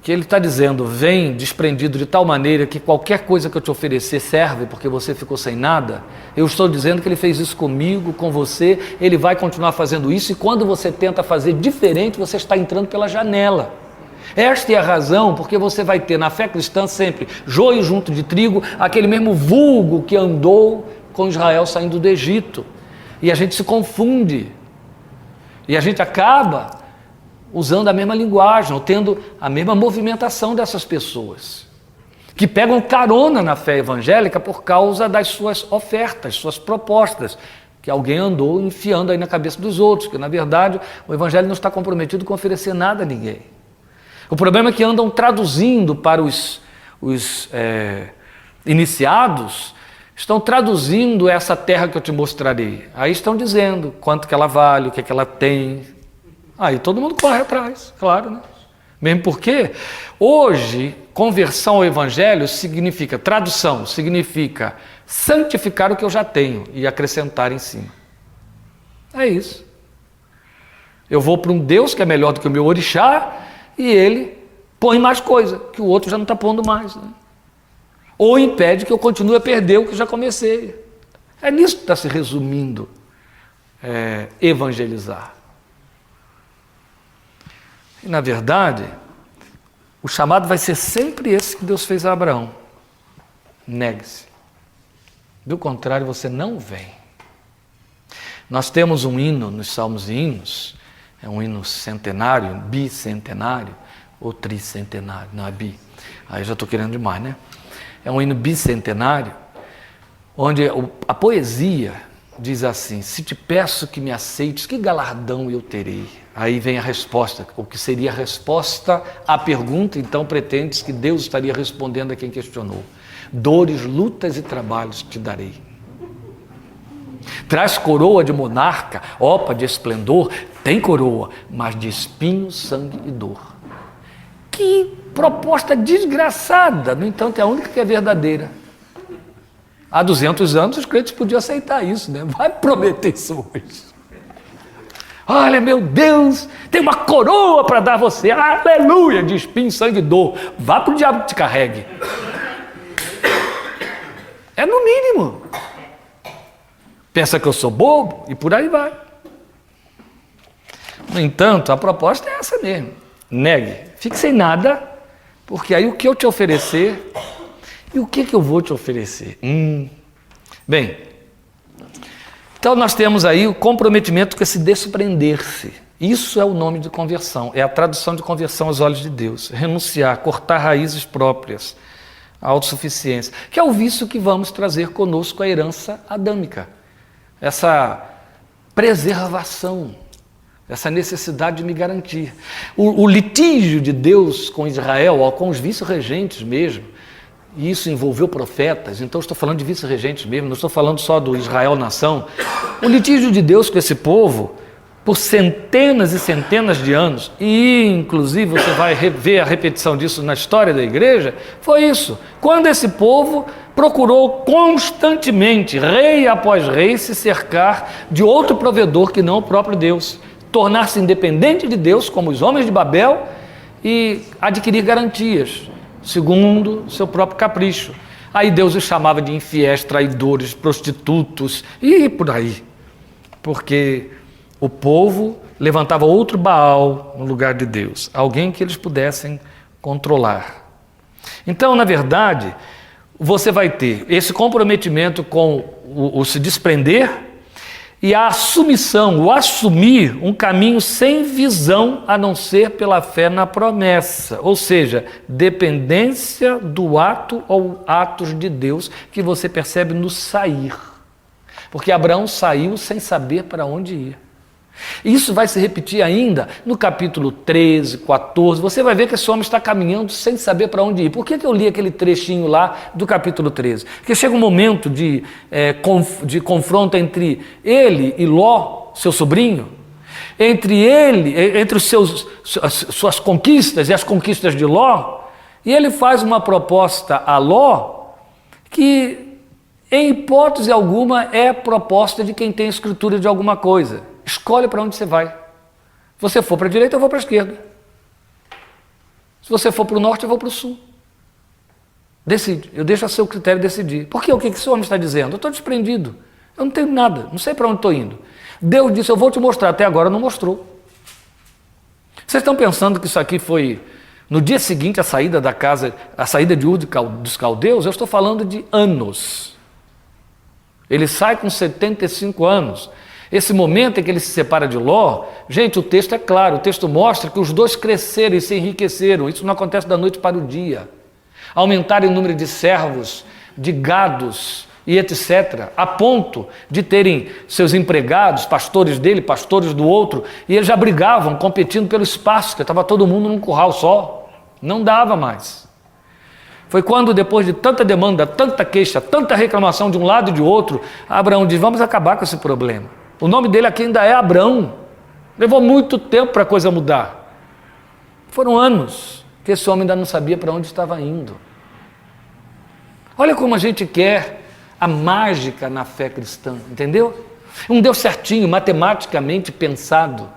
que ele está dizendo, vem desprendido de tal maneira que qualquer coisa que eu te oferecer serve, porque você ficou sem nada, eu estou dizendo que ele fez isso comigo, com você, ele vai continuar fazendo isso, e quando você tenta fazer diferente, você está entrando pela janela. Esta é a razão porque você vai ter na fé cristã sempre joio junto de trigo, aquele mesmo vulgo que andou com Israel saindo do Egito. E a gente se confunde. E a gente acaba usando a mesma linguagem, ou tendo a mesma movimentação dessas pessoas, que pegam carona na fé evangélica por causa das suas ofertas, suas propostas, que alguém andou enfiando aí na cabeça dos outros, que na verdade o evangelho não está comprometido com oferecer nada a ninguém. O problema é que andam traduzindo para os iniciados, estão traduzindo essa terra que eu te mostrarei. Aí estão dizendo quanto que ela vale, o que ela tem. Aí todo mundo corre atrás, claro, né? Mesmo porque hoje conversão ao evangelho significa, tradução, significa santificar o que eu já tenho e acrescentar em cima. É isso. Eu vou para um Deus que é melhor do que o meu orixá e ele põe mais coisa, que o outro já não está pondo mais, né? Ou impede que eu continue a perder o que já comecei. É nisso que está se resumindo evangelizar. E, na verdade, o chamado vai ser sempre esse que Deus fez a Abraão. Negue-se. Do contrário, você não vem. Nós temos um hino nos Salmos e Hinos, é um hino centenário, bicentenário, ou tricentenário, não é bi. Aí eu já estou querendo demais, né? É um hino bicentenário, onde a poesia diz assim: se te peço que me aceites, que galardão eu terei? Aí vem a resposta, o que seria a resposta à pergunta, então pretendes que Deus estaria respondendo a quem questionou. Dores, lutas e trabalhos te darei. Traz coroa de monarca, opa de esplendor, tem coroa, mas de espinho, sangue e dor. Que proposta desgraçada, no entanto é a única que é verdadeira. Há 200 anos os crentes podiam aceitar isso, né? Vai prometer isso hoje. Olha, meu Deus, tem uma coroa para dar a você, aleluia, de espinho, sangue e dor. Vá para o diabo que te carregue. É no mínimo. Pensa que eu sou bobo e por aí vai. No entanto, a proposta é essa mesmo. Negue, fique sem nada, porque aí o que eu te oferecer, e o que eu vou te oferecer? Bem, então nós temos aí o comprometimento com esse desprender-se. Isso é o nome de conversão, é a tradução de conversão aos olhos de Deus. Renunciar, cortar raízes próprias, a autossuficiência, que é o vício que vamos trazer conosco a herança adâmica. Essa preservação, essa necessidade de me garantir. O litígio de Deus com Israel, ou com os vice-regentes mesmo, e isso envolveu profetas, então estou falando de vice-regentes mesmo, não estou falando só do Israel-nação. O litígio de Deus com esse povo, por centenas e centenas de anos, e inclusive você vai ver a repetição disso na história da igreja, foi isso. Quando esse povo procurou constantemente, rei após rei, se cercar de outro provedor que não o próprio Deus, tornar-se independente de Deus, como os homens de Babel, e adquirir garantias, segundo seu próprio capricho. Aí Deus os chamava de infiéis, traidores, prostitutos, e por aí. Porque o povo levantava outro Baal no lugar de Deus, alguém que eles pudessem controlar. Então, na verdade, você vai ter esse comprometimento com o se desprender e a assumição, o assumir um caminho sem visão a não ser pela fé na promessa, ou seja, dependência do ato ou atos de Deus que você percebe no sair, porque Abraão saiu sem saber para onde ir. Isso vai se repetir ainda no capítulo 13, 14, você vai ver que esse homem está caminhando sem saber para onde ir. Por que eu li aquele trechinho lá do capítulo 13? Porque chega um momento de confronto entre ele e Ló, seu sobrinho, entre suas conquistas e as conquistas de Ló, e ele faz uma proposta a Ló que, em hipótese alguma, é proposta de quem tem escritura de alguma coisa. Escolhe para onde você vai. Se você for para a direita, eu vou para a esquerda. Se você for para o norte, eu vou para o sul. Decide. Eu deixo a seu critério decidir. Por quê? O que esse homem está dizendo? Eu estou desprendido. Eu não tenho nada. Não sei para onde estou indo. Deus disse, eu vou te mostrar. Até agora não mostrou. Vocês estão pensando que isso aqui foi no dia seguinte a saída da casa, a saída de Ur dos caldeus? Eu estou falando de anos. Ele sai com 75 anos. Esse momento em que ele se separa de Ló, gente, o texto é claro, o texto mostra que os dois cresceram e se enriqueceram. Isso não acontece da noite para o dia. Aumentaram o número de servos, de gados e etc., a ponto de terem seus empregados, pastores dele, pastores do outro, e eles já brigavam, competindo pelo espaço, porque estava todo mundo num curral só. Não dava mais. Foi quando, depois de tanta demanda, tanta queixa, tanta reclamação de um lado e de outro, Abraão diz, vamos acabar com esse problema. O nome dele aqui ainda é Abrão. Levou muito tempo para a coisa mudar. Foram anos que esse homem ainda não sabia para onde estava indo. Olha como a gente quer a mágica na fé cristã, entendeu? Um Deus certinho, matematicamente pensado,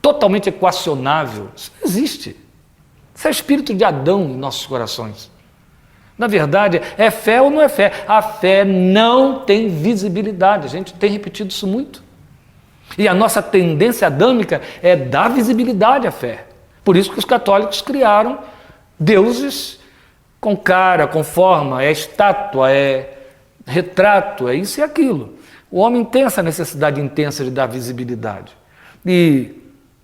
totalmente equacionável. Isso não existe. Isso é espírito de Adão em nossos corações. Na verdade, é fé ou não é fé? A fé não tem visibilidade. A gente tem repetido isso muito. E a nossa tendência adâmica é dar visibilidade à fé. Por isso que os católicos criaram deuses com cara, com forma, é estátua, é retrato, é isso e aquilo. O homem tem essa necessidade intensa de dar visibilidade. E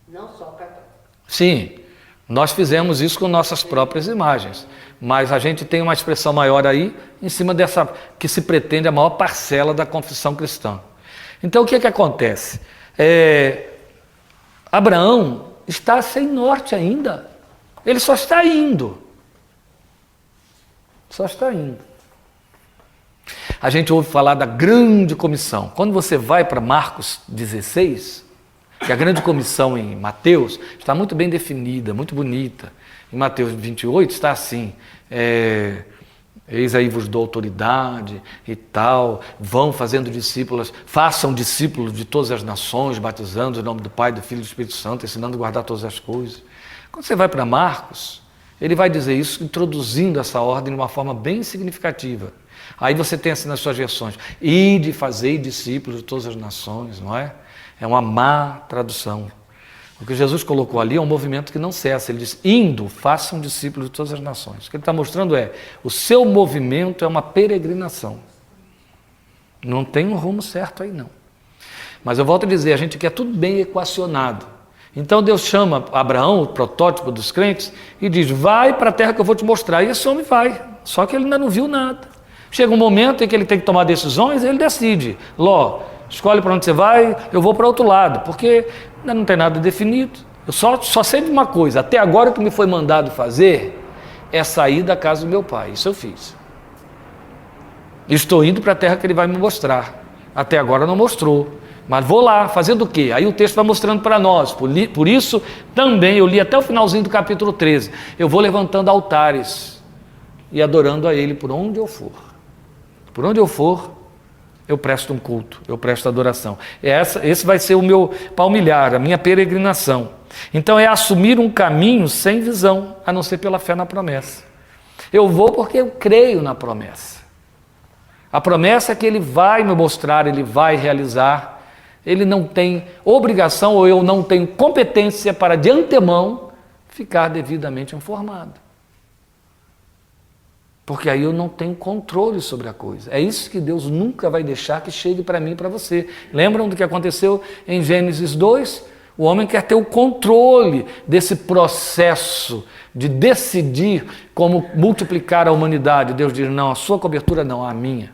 não só católico. Sim, nós fizemos isso com nossas próprias imagens, mas a gente tem uma expressão maior aí, em cima dessa, que se pretende a maior parcela da confissão cristã. Então o que acontece? Abraão está sem norte ainda, ele só está indo. Só está indo. A gente ouve falar da grande comissão. Quando você vai para Marcos 16, que a grande comissão em Mateus está muito bem definida, muito bonita. Em Mateus 28 está assim, eis aí vos dou autoridade e tal, vão fazendo discípulos, façam discípulos de todas as nações, batizando em nome do Pai, do Filho e do Espírito Santo, ensinando a guardar todas as coisas. Quando você vai para Marcos, ele vai dizer isso introduzindo essa ordem de uma forma bem significativa. Aí você tem assim nas suas versões, ide e fazei discípulos de todas as nações, não é? É uma má tradução. O que Jesus colocou ali é um movimento que não cessa. Ele diz, indo, façam discípulos de todas as nações. O que ele está mostrando o seu movimento é uma peregrinação. Não tem um rumo certo aí não. Mas eu volto a dizer, a gente quer tudo bem equacionado. Então Deus chama Abraão, o protótipo dos crentes, e diz, vai para a terra que eu vou te mostrar. E esse homem vai, só que ele ainda não viu nada. Chega um momento em que ele tem que tomar decisões, ele decide. Ló, escolhe para onde você vai, eu vou para outro lado, porque ainda não tem nada definido. Eu só sei de uma coisa, até agora o que me foi mandado fazer é sair da casa do meu pai. Isso eu fiz. Estou indo para a terra que ele vai me mostrar. Até agora não mostrou. Mas vou lá, fazendo o quê? Aí o texto vai mostrando para nós. Por isso, também, eu li até o finalzinho do capítulo 13. Eu vou levantando altares e adorando a ele por onde eu for. Por onde eu for, eu presto um culto, eu presto adoração. Esse vai ser o meu palmilhar, a minha peregrinação. Então é assumir um caminho sem visão, a não ser pela fé na promessa. Eu vou porque eu creio na promessa. A promessa é que ele vai me mostrar, ele vai realizar. Ele não tem obrigação ou eu não tenho competência para de antemão ficar devidamente informado. Porque aí eu não tenho controle sobre a coisa. É isso que Deus nunca vai deixar que chegue para mim e para você. Lembram do que aconteceu em Gênesis 2? O homem quer ter o controle desse processo de decidir como multiplicar a humanidade. Deus diz, não, a sua cobertura não, a minha.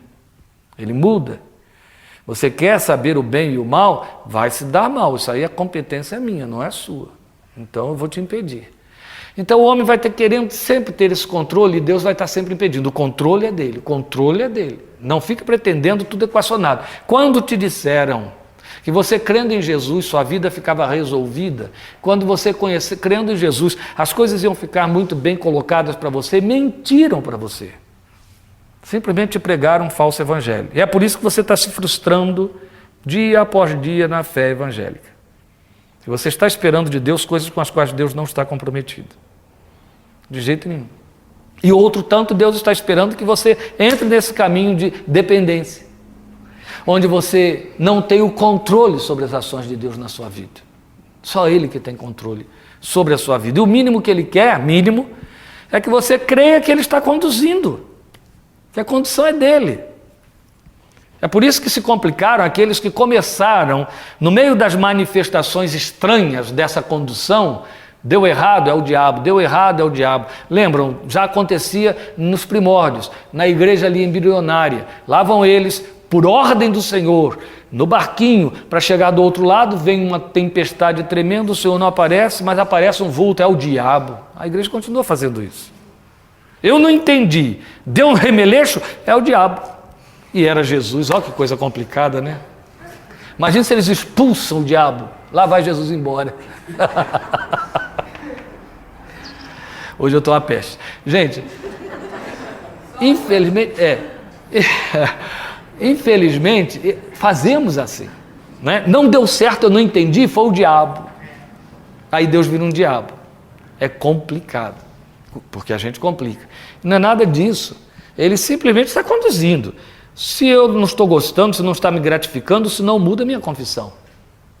Ele muda. Você quer saber o bem e o mal? Vai se dar mal. Isso aí é competência minha, não é sua. Então eu vou te impedir. Então o homem vai ter querendo sempre ter esse controle e Deus vai estar sempre impedindo. O controle é dele, o controle é dele. Não fique pretendendo tudo equacionado. Quando te disseram que você crendo em Jesus, sua vida ficava resolvida, quando você crendo em Jesus, as coisas iam ficar muito bem colocadas para você, mentiram para você. Simplesmente te pregaram um falso evangelho. E é por isso que você está se frustrando dia após dia na fé evangélica. E você está esperando de Deus coisas com as quais Deus não está comprometido. De jeito nenhum. E outro tanto Deus está esperando que você entre nesse caminho de dependência, onde você não tem o controle sobre as ações de Deus na sua vida. Só Ele que tem controle sobre a sua vida. E o mínimo que Ele quer, mínimo, é que você creia que Ele está conduzindo, que a condução é dele. É por isso que se complicaram aqueles que começaram, no meio das manifestações estranhas dessa condução, deu errado, é o diabo, deu errado, é o diabo. Lembram, já acontecia nos primórdios, na igreja ali embrionária. Lá vão eles, por ordem do Senhor, no barquinho, para chegar do outro lado, vem uma tempestade tremenda, o Senhor não aparece, mas aparece um vulto, é o diabo. A igreja continua fazendo isso. Eu não entendi, deu um remeleixo, é o diabo. E era Jesus, olha que coisa complicada, né? Imagina se eles expulsam o diabo, lá vai Jesus embora. Hoje eu estou a peste. Gente, infelizmente, fazemos assim. Né? Não deu certo, eu não entendi, foi o diabo. Aí Deus vira um diabo. É complicado, porque a gente complica. Não é nada disso. Ele simplesmente está conduzindo. Se eu não estou gostando, se não está me gratificando, isso não muda a minha confissão.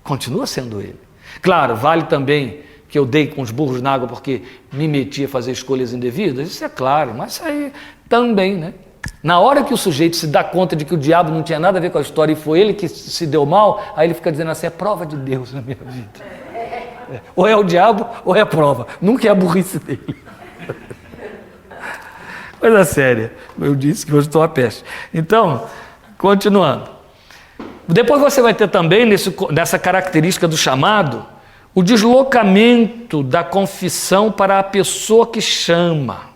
Continua sendo ele. Claro, vale também que eu dei com os burros na água porque me meti a fazer escolhas indevidas, isso é claro, mas isso aí também, né? Na hora que o sujeito se dá conta de que o diabo não tinha nada a ver com a história e foi ele que se deu mal, aí ele fica dizendo assim, é prova de Deus na minha vida. Ou é o diabo ou é a prova, nunca é a burrice dele. Coisa séria, eu disse que hoje estou a peste. Então, continuando. Depois você vai ter também, nessa característica do chamado, o deslocamento da confissão para a pessoa que chama,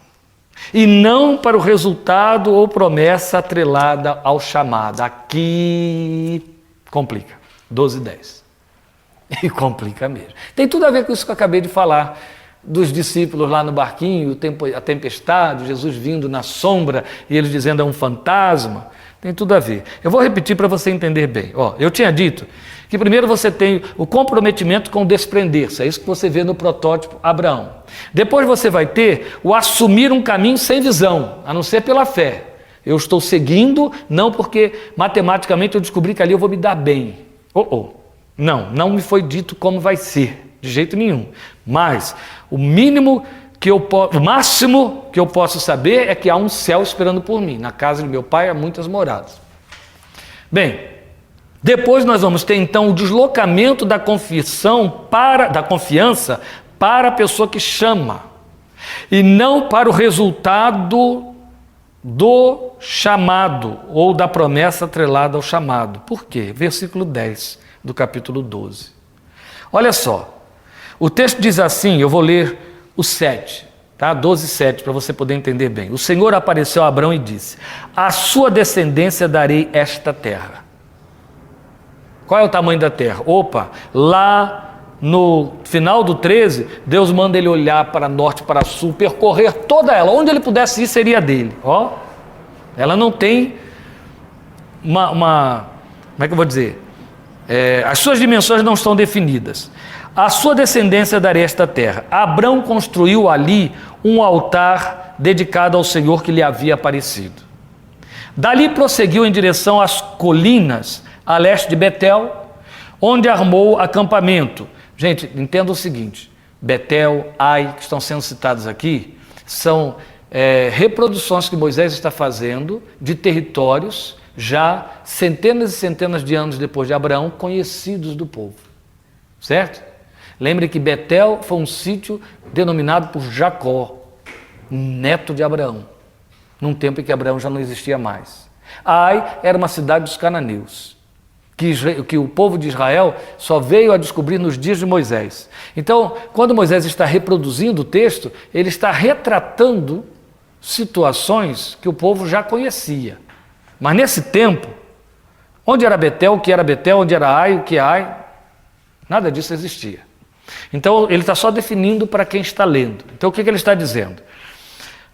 e não para o resultado ou promessa atrelada ao chamado. Aqui complica, 12:10. E complica mesmo. Tem tudo a ver com isso que eu acabei de falar, dos discípulos lá no barquinho, a tempestade, Jesus vindo na sombra e eles dizendo é um fantasma. Tem tudo a ver. Eu vou repetir para você entender bem. Eu tinha dito que primeiro você tem o comprometimento com o desprender-se. É isso que você vê no protótipo Abraão. Depois você vai ter o assumir um caminho sem visão, a não ser pela fé. Eu estou seguindo, não porque matematicamente eu descobri que ali eu vou me dar bem. Não me foi dito como vai ser, de jeito nenhum. Mas o máximo que eu posso saber é que há um céu esperando por mim. Na casa de meu pai há muitas moradas. Bem, depois nós vamos ter então o deslocamento da da confiança para a pessoa que chama, e não para o resultado do chamado ou da promessa atrelada ao chamado. Por quê? Versículo 10 do capítulo 12. Olha só, o texto diz assim, eu vou ler o 7, tá? 12:7, para você poder entender bem. O Senhor apareceu a Abrão e disse, à sua descendência darei esta terra. Qual é o tamanho da terra? Lá no final do 13, Deus manda ele olhar para norte, para sul, percorrer toda ela. Onde ele pudesse ir seria dele. Ela não tem como é que eu vou dizer? As suas dimensões não estão definidas. À sua descendência darei esta terra. Abrão construiu ali um altar dedicado ao Senhor que lhe havia aparecido. Dali prosseguiu em direção às colinas a leste de Betel, onde armou acampamento. Gente, entenda o seguinte, Betel, Ai, que estão sendo citados aqui, são reproduções que Moisés está fazendo de territórios já centenas e centenas de anos depois de Abraão, conhecidos do povo. Certo? Lembre que Betel foi um sítio denominado por Jacó, neto de Abraão, num tempo em que Abraão já não existia mais. Ai era uma cidade dos cananeus, que o povo de Israel só veio a descobrir nos dias de Moisés. Então, quando Moisés está reproduzindo o texto, ele está retratando situações que o povo já conhecia. Mas nesse tempo, onde era Betel, o que era Betel, onde era Ai, o que é Ai, nada disso existia. Então, ele está só definindo para quem está lendo. Então, o que ele está dizendo?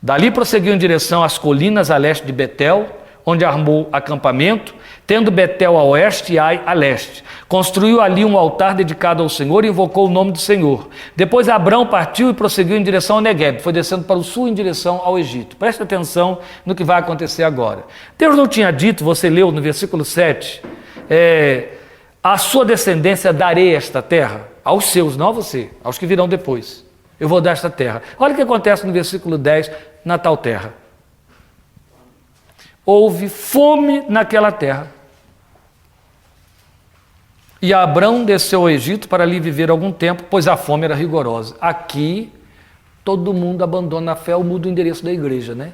Dali prosseguiu em direção às colinas a leste de Betel, onde armou acampamento, tendo Betel a oeste e Ai a leste. Construiu ali um altar dedicado ao Senhor e invocou o nome do Senhor. Depois Abrão partiu e prosseguiu em direção ao Negueb, foi descendo para o sul em direção ao Egito. Preste atenção no que vai acontecer agora. Deus não tinha dito, você leu no versículo 7, a sua descendência darei esta terra, aos seus, não a você, aos que virão depois. Eu vou dar esta terra. Olha o que acontece no versículo 10, na tal terra. Houve fome naquela terra. E Abrão desceu ao Egito para ali viver algum tempo, pois a fome era rigorosa. Aqui, todo mundo abandona a fé, ou muda o endereço da igreja, né?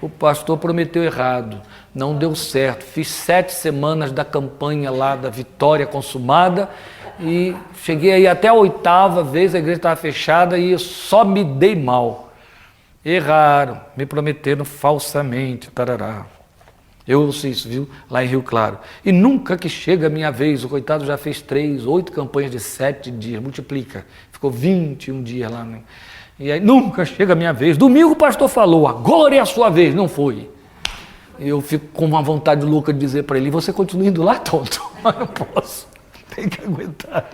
O pastor prometeu errado, não deu certo. Fiz 7 semanas da campanha lá, da vitória consumada, e cheguei aí até a 8ª vez, a igreja estava fechada e eu só me dei mal. Erraram, me prometeram falsamente, tarará. Eu ouço isso, viu? Lá em Rio Claro. E nunca que chega a minha vez, o coitado já fez 8 campanhas de 7 dias, multiplica. Ficou 21 dias lá, né? E aí nunca chega a minha vez. Domingo o pastor falou, agora é a sua vez. Não foi. Eu fico com uma vontade louca de dizer para ele, você continua indo lá, tonto? Mas não posso. Tem que aguentar.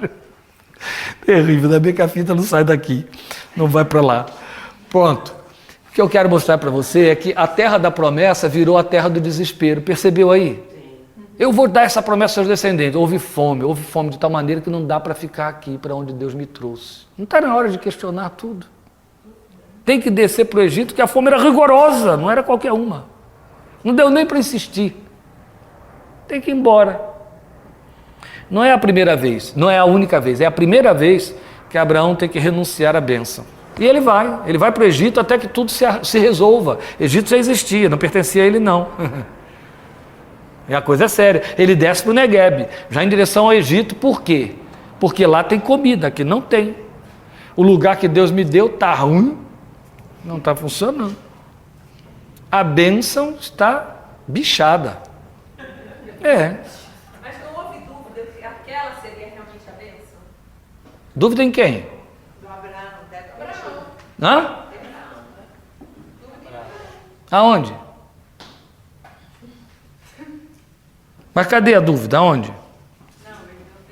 Terrível, ainda bem que a fita não sai daqui. Não vai para lá. Pronto. O que eu quero mostrar para você é que a terra da promessa virou a terra do desespero. Percebeu aí? Eu vou dar essa promessa aos seus descendentes. Houve fome de tal maneira que não dá para ficar aqui, para onde Deus me trouxe. Não está na hora de questionar tudo. Tem que descer para o Egito, que a fome era rigorosa, não era qualquer uma. Não deu nem para insistir. Tem que ir embora. Não é a primeira vez, não é a única vez, é a primeira vez que Abraão tem que renunciar à bênção. E ele vai para o Egito até que tudo se resolva. Egito já existia, não pertencia a ele não. E a coisa é séria. Ele desce para o Negueb, já em direção ao Egito, por quê? Porque lá tem comida, aqui não tem. O lugar que Deus me deu está ruim, não está funcionando. A bênção está bichada. Mas não houve dúvida que aquela seria realmente a bênção? Dúvida em quem? Do Abraão, do Abraão. Hã? Aonde? Mas cadê a dúvida? Aonde?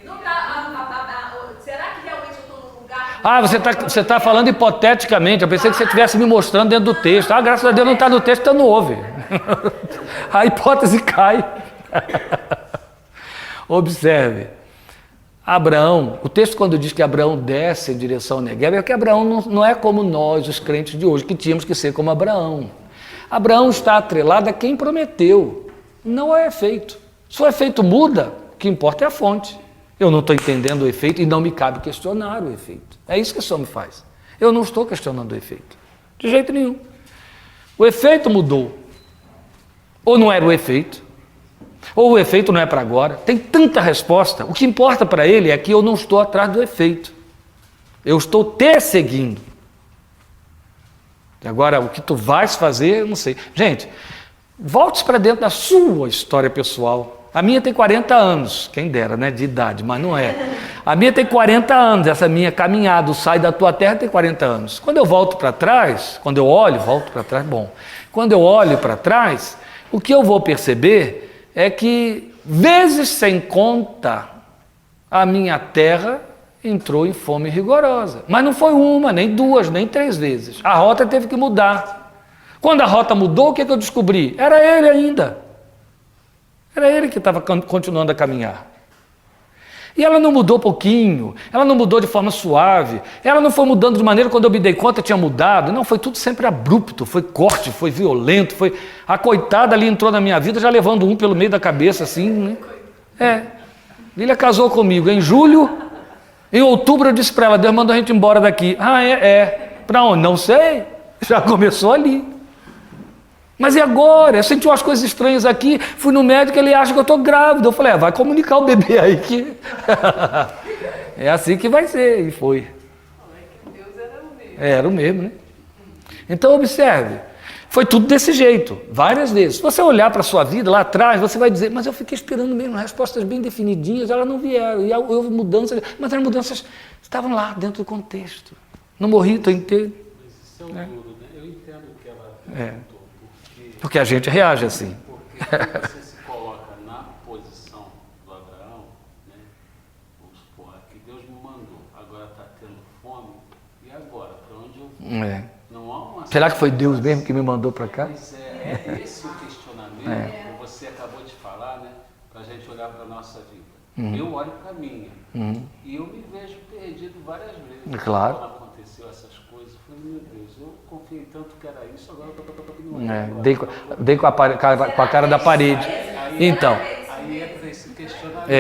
Não dá, será que realmente eu estou num lugar... Ah, você tá falando hipoteticamente. Eu pensei que você estivesse me mostrando dentro do texto. Ah, graças a Deus não está no texto, então não ouve. A hipótese cai. Observe. Abraão, o texto quando diz que Abraão desce em direção ao Negueb, é que Abraão não é como nós, os crentes de hoje, que tínhamos que ser como Abraão. Abraão está atrelado a quem prometeu, não ao efeito. Se o efeito muda, o que importa é a fonte. Eu não estou entendendo o efeito e não me cabe questionar o efeito. É isso que o Senhor me faz. Eu não estou questionando o efeito, de jeito nenhum. O efeito mudou. Ou não era o efeito, ou o efeito não é para agora. Tem tanta resposta. O que importa para ele é que eu não estou atrás do efeito. Eu estou te seguindo. E agora, o que tu vais fazer, eu não sei. Gente, volte para dentro da sua história pessoal. A minha tem 40 anos, quem dera, né, de idade, mas não é. A minha tem 40 anos, essa minha caminhada, o sai da tua terra tem 40 anos. Quando eu volto para trás, quando eu olho, volto para trás, bom. Quando eu olho para trás, o que eu vou perceber é que, vezes sem conta, a minha terra entrou em fome rigorosa. Mas não foi uma, nem duas, nem três vezes. A rota teve que mudar. Quando a rota mudou, o que eu descobri? Era ele ainda. Era ele que estava continuando a caminhar. E ela não mudou pouquinho, ela não mudou de forma suave, ela não foi mudando de maneira quando eu me dei conta tinha mudado. Não, foi tudo sempre abrupto, foi corte, foi violento, foi... A coitada ali entrou na minha vida já levando um pelo meio da cabeça assim, né? Lília casou comigo em julho, em outubro eu disse para ela, Deus mandou a gente embora daqui. Ah, para onde? Não sei, já começou ali. Mas e agora? Eu senti umas coisas estranhas aqui, fui no médico, ele acha que eu estou grávida. Eu falei, vai comunicar o bebê aí que... É assim que vai ser, e foi. Deus era o mesmo. Era o mesmo, né? Então observe, foi tudo desse jeito, várias vezes. Se você olhar para a sua vida lá atrás, você vai dizer, mas eu fiquei esperando mesmo, respostas bem definidinhas, elas não vieram. E houve mudanças, mas as mudanças estavam lá, dentro do contexto. Não morri, estou inteiro. Mas isso é um duro, né? Eu entendo o que ela perguntou. Porque a gente reage assim. Porque quando você se coloca na posição do Abraão, né? Vamos supor, que Deus me mandou, agora está tendo fome, e agora? Para onde eu vou? Não há uma... Será que foi Deus mesmo que me mandou para cá? Pois é esse o questionamento que você acabou de falar, né? Para a gente olhar para a nossa vida. Eu olho para a minha, e eu me vejo perdido várias vezes. Claro. Quando aconteceu essas coisas, eu falei, meu Deus, eu confiei tanto que era isso, agora eu estou Dei com a cara da parede. Então, aí entra esse questionamento.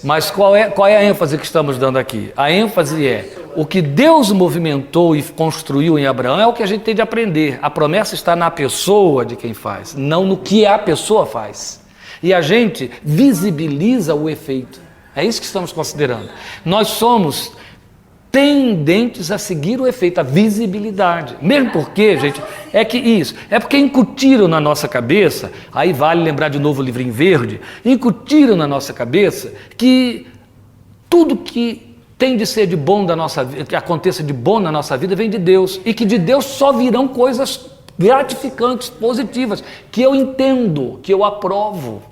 mas qual é a ênfase que estamos dando aqui? A ênfase é o que Deus movimentou e construiu em Abraão é o que a gente tem de aprender. A promessa está na pessoa de quem faz, não no que a pessoa faz. E a gente visibiliza o efeito. É isso que estamos considerando. Nós somos tendentes a seguir o efeito, a visibilidade. Mesmo porque, gente, é porque incutiram na nossa cabeça, aí vale lembrar de novo o livrinho verde, incutiram na nossa cabeça que tudo que tem de ser de bom da nossa vida, que aconteça de bom na nossa vida, vem de Deus, e que de Deus só virão coisas gratificantes, positivas, que eu entendo, que eu aprovo.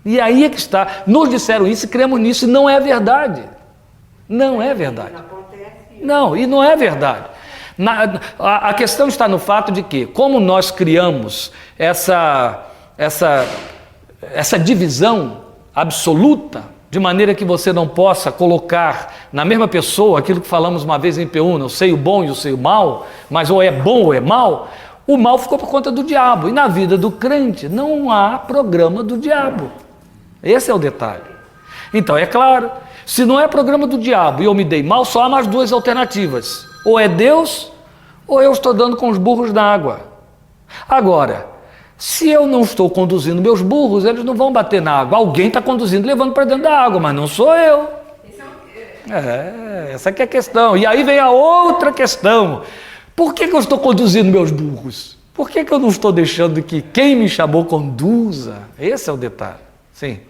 E aí é que está, nos disseram isso e cremos nisso, e não é verdade. Não é verdade. Não, e não é verdade. A questão está no fato de que, como nós criamos essa essa divisão absoluta, de maneira que você não possa colocar na mesma pessoa aquilo que falamos uma vez em P1, o seio bom e o seio mal, mas ou é bom ou é mal, o mal ficou por conta do diabo. E na vida do crente não há programa do diabo. Esse é o detalhe. Então, é claro, se não é programa do diabo e eu me dei mal, só há mais duas alternativas. Ou é Deus, ou eu estou dando com os burros na água. Agora, se eu não estou conduzindo meus burros, eles não vão bater na água. Alguém está conduzindo, levando para dentro da água, mas não sou eu. Essa que é a questão. E aí vem a outra questão. Por que eu estou conduzindo meus burros? Por que eu não estou deixando que quem me chamou conduza? Esse é o detalhe. Sim.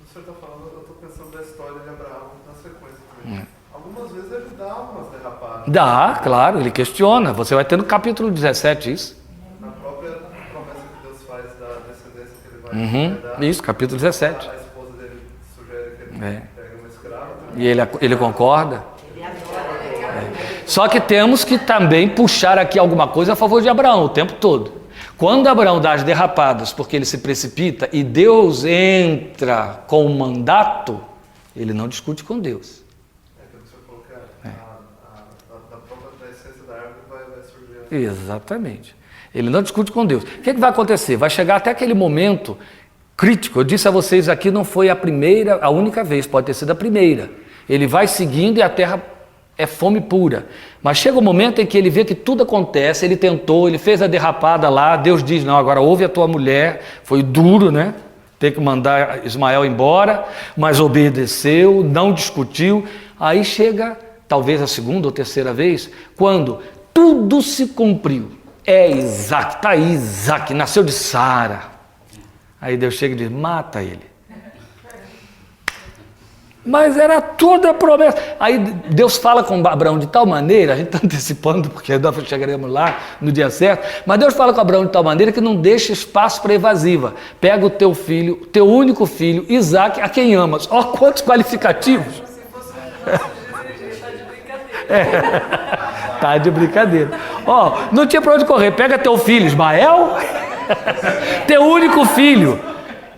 O senhor está falando, eu estou pensando da história de Abraão na sequência também. Algumas vezes ele dá umas derrapadas. Dá, claro, ele questiona. Você vai ter no capítulo 17 isso. Na própria promessa que Deus faz da descendência que ele vai dar. Isso, capítulo 17. A esposa dele sugere que ele pegue uma escrava. E ele concorda. Só que temos que também puxar aqui alguma coisa a favor de Abraão o tempo todo. Quando Abraão dá as derrapadas porque ele se precipita e Deus entra com o mandato, ele não discute com Deus. Aquilo que o senhor falou que da própria essência da árvore vai surgir. Exatamente. Ele não discute com Deus. O que vai acontecer? Vai chegar até aquele momento crítico. Eu disse a vocês aqui, não foi a única vez, pode ter sido a primeira. Ele vai seguindo e a terra é fome pura. Mas chega o momento em que ele vê que tudo acontece, ele tentou, ele fez a derrapada lá, Deus diz, não, agora ouve a tua mulher, foi duro, né? Ter que mandar Ismael embora, mas obedeceu, não discutiu. Aí chega, talvez a segunda ou terceira vez, quando tudo se cumpriu. É Isaac, está aí Isaac, nasceu de Sara. Aí Deus chega e diz, mata ele. Mas era toda a promessa. Aí Deus fala com Abraão de tal maneira, a gente está antecipando, porque nós chegaremos lá no dia certo, mas Deus fala com Abraão de tal maneira que não deixa espaço para evasiva. Pega o teu filho, teu único filho, Isaac, a quem amas. Ó, quantos qualificativos. Tá de brincadeira. Ó, não tinha para onde correr. Pega teu filho, Ismael, teu único filho.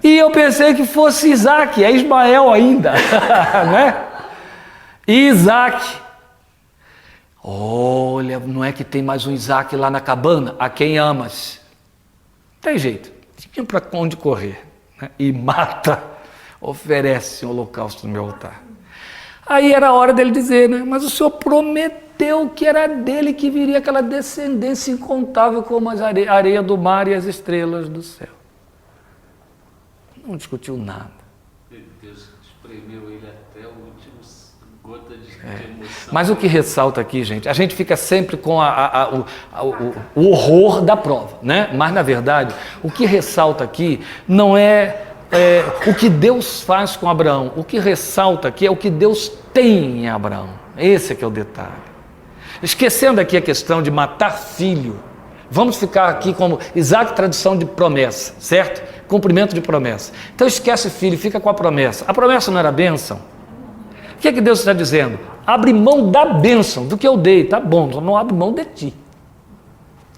E eu pensei que fosse Isaac, é Ismael ainda, né? Isaac. Olha, não é que tem mais um Isaac lá na cabana? A quem amas? Tem jeito, tinha para onde correr, né? E mata, oferece um holocausto no meu altar. Aí era a hora dele dizer, né? Mas o Senhor prometeu que era dele que viria aquela descendência incontável como a areia do mar e as estrelas do céu. Não discutiu nada. Deus espremeu ele até a última gota de emoção. Mas o que ressalta aqui, gente, a gente fica sempre com o horror da prova, né? Mas, na verdade, o que ressalta aqui não é o que Deus faz com Abraão. O que ressalta aqui é o que Deus tem em Abraão. Esse é que é o detalhe. Esquecendo aqui a questão de matar filho, vamos ficar aqui como Isaac, tradição de promessa, certo? Cumprimento de promessa. Então esquece filho, fica com a promessa. A promessa não era bênção? O que é que Deus está dizendo? Abre mão da bênção, do que eu dei, tá bom, só não abre mão de ti.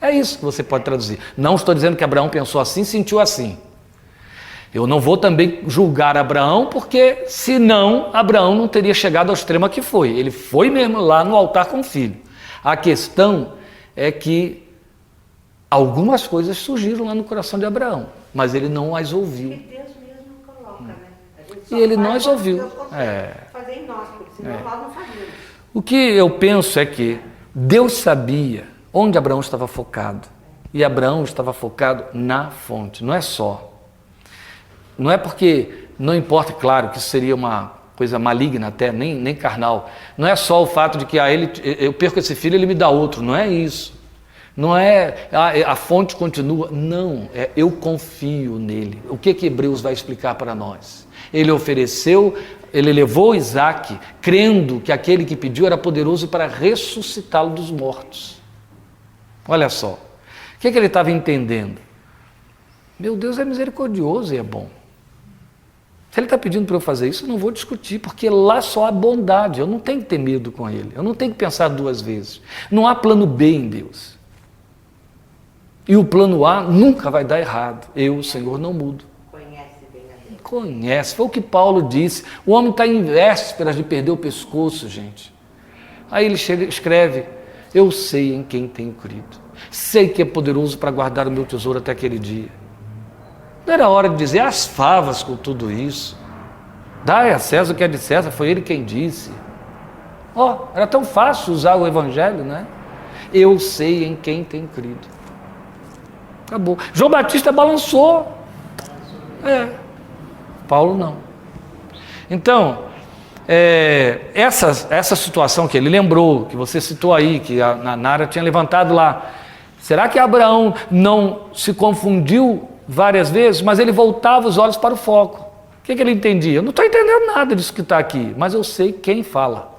É isso que você pode traduzir. Não estou dizendo que Abraão pensou assim, sentiu assim. Eu não vou também julgar Abraão, porque senão Abraão não teria chegado ao extremo que foi. Ele foi mesmo lá no altar com o filho. A questão é que algumas coisas surgiram lá no coração de Abraão, mas ele não as ouviu. Que Deus mesmo coloca, né? E ele não as ouviu. Fazer em nós, porque senão nós não fazíamos. O que eu penso é que Deus sabia onde Abraão estava focado. E Abraão estava focado na fonte, não é só. Não é porque, não importa, claro, que isso seria uma coisa maligna até, nem carnal. Não é só o fato de que eu perco esse filho, ele me dá outro, não é isso. Não é a fonte continua, não, eu confio nele. O que Hebreus vai explicar para nós? Ele ofereceu, ele levou Isaac, crendo que aquele que pediu era poderoso para ressuscitá-lo dos mortos. Olha só, o que ele estava entendendo? Meu Deus é misericordioso e é bom. Se ele está pedindo para eu fazer isso, eu não vou discutir, porque lá só há bondade, eu não tenho que ter medo com ele, eu não tenho que pensar duas vezes. Não há plano B em Deus. E o plano A nunca vai dar errado. Eu, o Senhor, não mudo. conhece. Foi o que Paulo disse. O homem está em vésperas de perder o pescoço, gente. Aí ele escreve: eu sei em quem tenho crido. Sei que é poderoso para guardar o meu tesouro até aquele dia. Não era hora de dizer as favas com tudo isso. Dai a César o que é de César, foi ele quem disse. Era tão fácil usar o evangelho, né? Eu sei em quem tenho crido. Acabou. João Batista balançou. Paulo não. Então, essa situação que ele lembrou, que você citou aí, que a Nara tinha levantado lá, será que Abraão não se confundiu várias vezes, mas ele voltava os olhos para o foco? O que ele entendia? Eu não estou entendendo nada disso que está aqui, mas eu sei quem fala.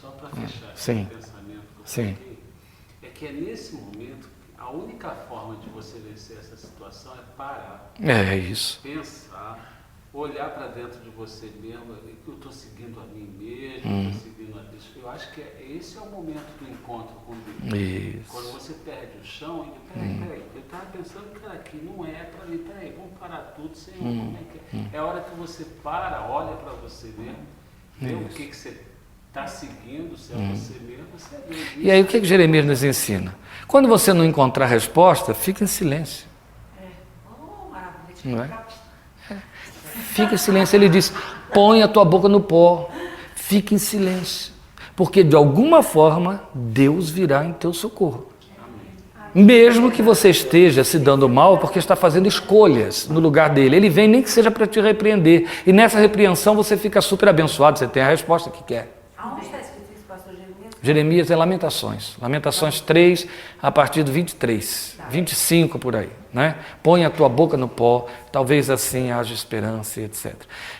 Só para fechar Sim. esse pensamento que eu Sim. coloquei, é que é nesse momento que a única forma de você vencer essa situação é parar. É isso. Pensar, olhar para dentro de você mesmo, que eu estou seguindo a mim mesmo, estou seguindo a Deus. Eu acho que esse é o momento do encontro com Deus. Isso. Quando você perde o chão, peraí, eu estava pensando que era aqui, não é para ali, peraí, vamos parar tudo, Senhor, como é que é? É a hora que você para, olha para você mesmo, vê o que você está seguindo, se é você mesmo, você é Deus. E aí o que Jeremias nos ensina? Quando você não encontrar resposta, fica em silêncio. Não é? Fica em silêncio. Ele diz: põe a tua boca no pó, fica em silêncio, porque de alguma forma Deus virá em teu socorro. Mesmo que você esteja se dando mal porque está fazendo escolhas no lugar dele, ele vem nem que seja para te repreender, e nessa repreensão você fica super abençoado, você tem a resposta que quer. Aonde está escrito isso, pastor Jeremias? Jeremias é Lamentações 3, a partir do 23, 25 por aí, né? Põe a tua boca no pó, talvez assim haja esperança, etc.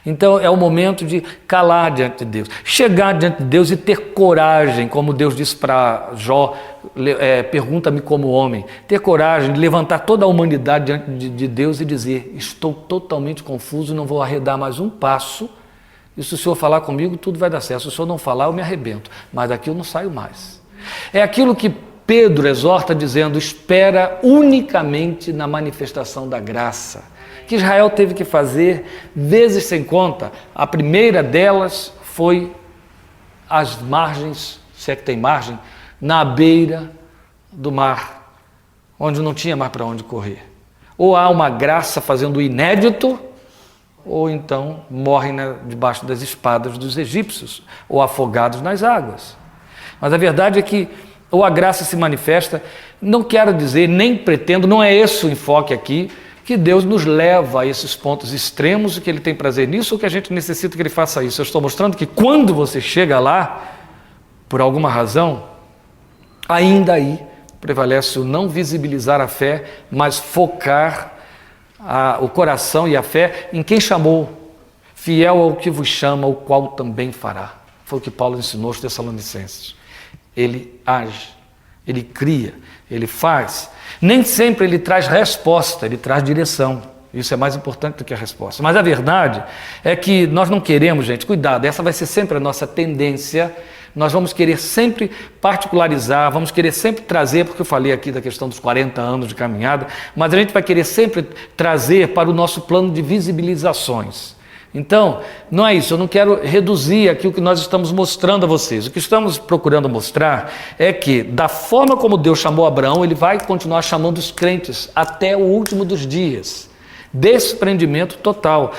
Então é o momento de calar diante de Deus, chegar diante de Deus e ter coragem, como Deus disse para Jó, pergunta-me como homem, ter coragem de levantar toda a humanidade diante de Deus e dizer: estou totalmente confuso, não vou arredar mais um passo. E se o Senhor falar comigo, tudo vai dar certo. Se o Senhor não falar, eu me arrebento. Mas daqui eu não saio mais. É aquilo que Pedro exorta dizendo: espera unicamente na manifestação da graça, que Israel teve que fazer vezes sem conta. A primeira delas foi às margens, se é que tem margem, na beira do mar, onde não tinha mais para onde correr. Ou há uma graça fazendo o inédito, ou então morrem debaixo das espadas dos egípcios, ou afogados nas águas. Mas a verdade é que ou a graça se manifesta, não quero dizer, nem pretendo, não é esse o enfoque aqui, que Deus nos leva a esses pontos extremos e que Ele tem prazer nisso, ou que a gente necessita que Ele faça isso. Eu estou mostrando que quando você chega lá, por alguma razão, ainda aí prevalece o não visibilizar a fé, mas focar o coração e a fé em quem chamou, fiel ao que vos chama, o qual também fará. Foi o que Paulo ensinou aos Tessalonicenses. Ele age, ele cria, ele faz. Nem sempre ele traz resposta, ele traz direção. Isso é mais importante do que a resposta. Mas a verdade é que nós não queremos, gente, cuidado, essa vai ser sempre a nossa tendência. Nós vamos querer sempre particularizar, vamos querer sempre trazer, porque eu falei aqui da questão dos 40 anos de caminhada, mas a gente vai querer sempre trazer para o nosso plano de visibilizações. Então, não é isso, eu não quero reduzir aqui o que nós estamos mostrando a vocês. O que estamos procurando mostrar é que, da forma como Deus chamou Abraão, Ele vai continuar chamando os crentes até o último dos dias. Desprendimento total.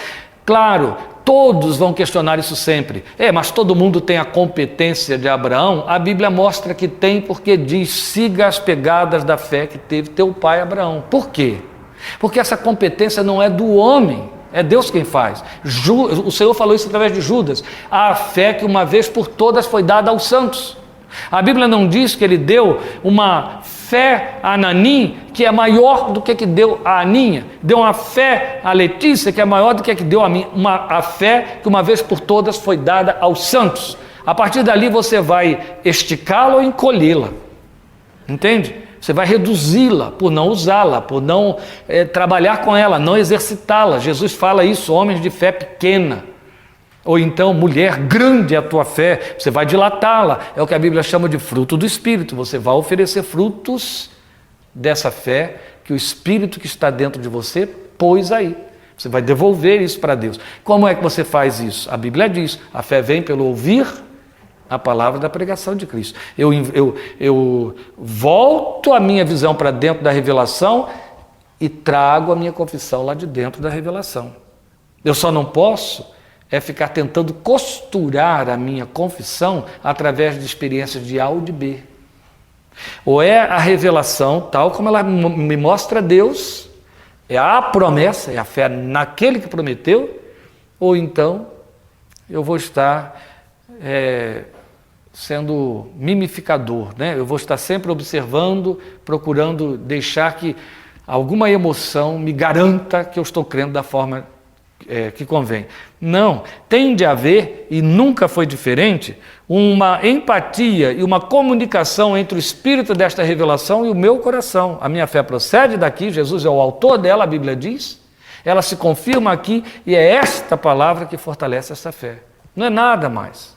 Claro, todos vão questionar isso sempre. Mas todo mundo tem a competência de Abraão? A Bíblia mostra que tem, porque diz: siga as pegadas da fé que teve teu pai Abraão. Por quê? Porque essa competência não é do homem, é Deus quem faz. O Senhor falou isso através de Judas: a fé que uma vez por todas foi dada aos santos. A Bíblia não diz que Ele deu uma fé a Ananim que é maior do que deu a Aninha, deu uma fé a Letícia que é maior do que deu a mim, a fé que uma vez por todas foi dada aos santos. A partir dali você vai esticá-la ou encolhê-la, entende? Você vai reduzi-la por não usá-la, por não trabalhar com ela, não exercitá-la. Jesus fala isso: homens de fé pequena. Ou então, mulher, grande é a tua fé, você vai dilatá-la. É o que a Bíblia chama de fruto do Espírito. Você vai oferecer frutos dessa fé que o Espírito que está dentro de você pôs aí. Você vai devolver isso para Deus. Como é que você faz isso? A Bíblia diz, a fé vem pelo ouvir a palavra da pregação de Cristo. Eu volto a minha visão para dentro da revelação e trago a minha confissão lá de dentro da revelação. Eu só não posso ficar tentando costurar a minha confissão através de experiências de A ou de B. Ou é a revelação, tal como ela me mostra Deus, é a promessa, é a fé naquele que prometeu, ou então eu vou estar sendo mimificador, né? Eu vou estar sempre observando, procurando deixar que alguma emoção me garanta que eu estou crendo da forma que convém. Não, tem de haver, e nunca foi diferente, uma empatia e uma comunicação entre o espírito desta revelação e o meu coração. A minha fé procede daqui, Jesus é o autor dela, a Bíblia diz, ela se confirma aqui e é esta palavra que fortalece essa fé. Não é nada mais.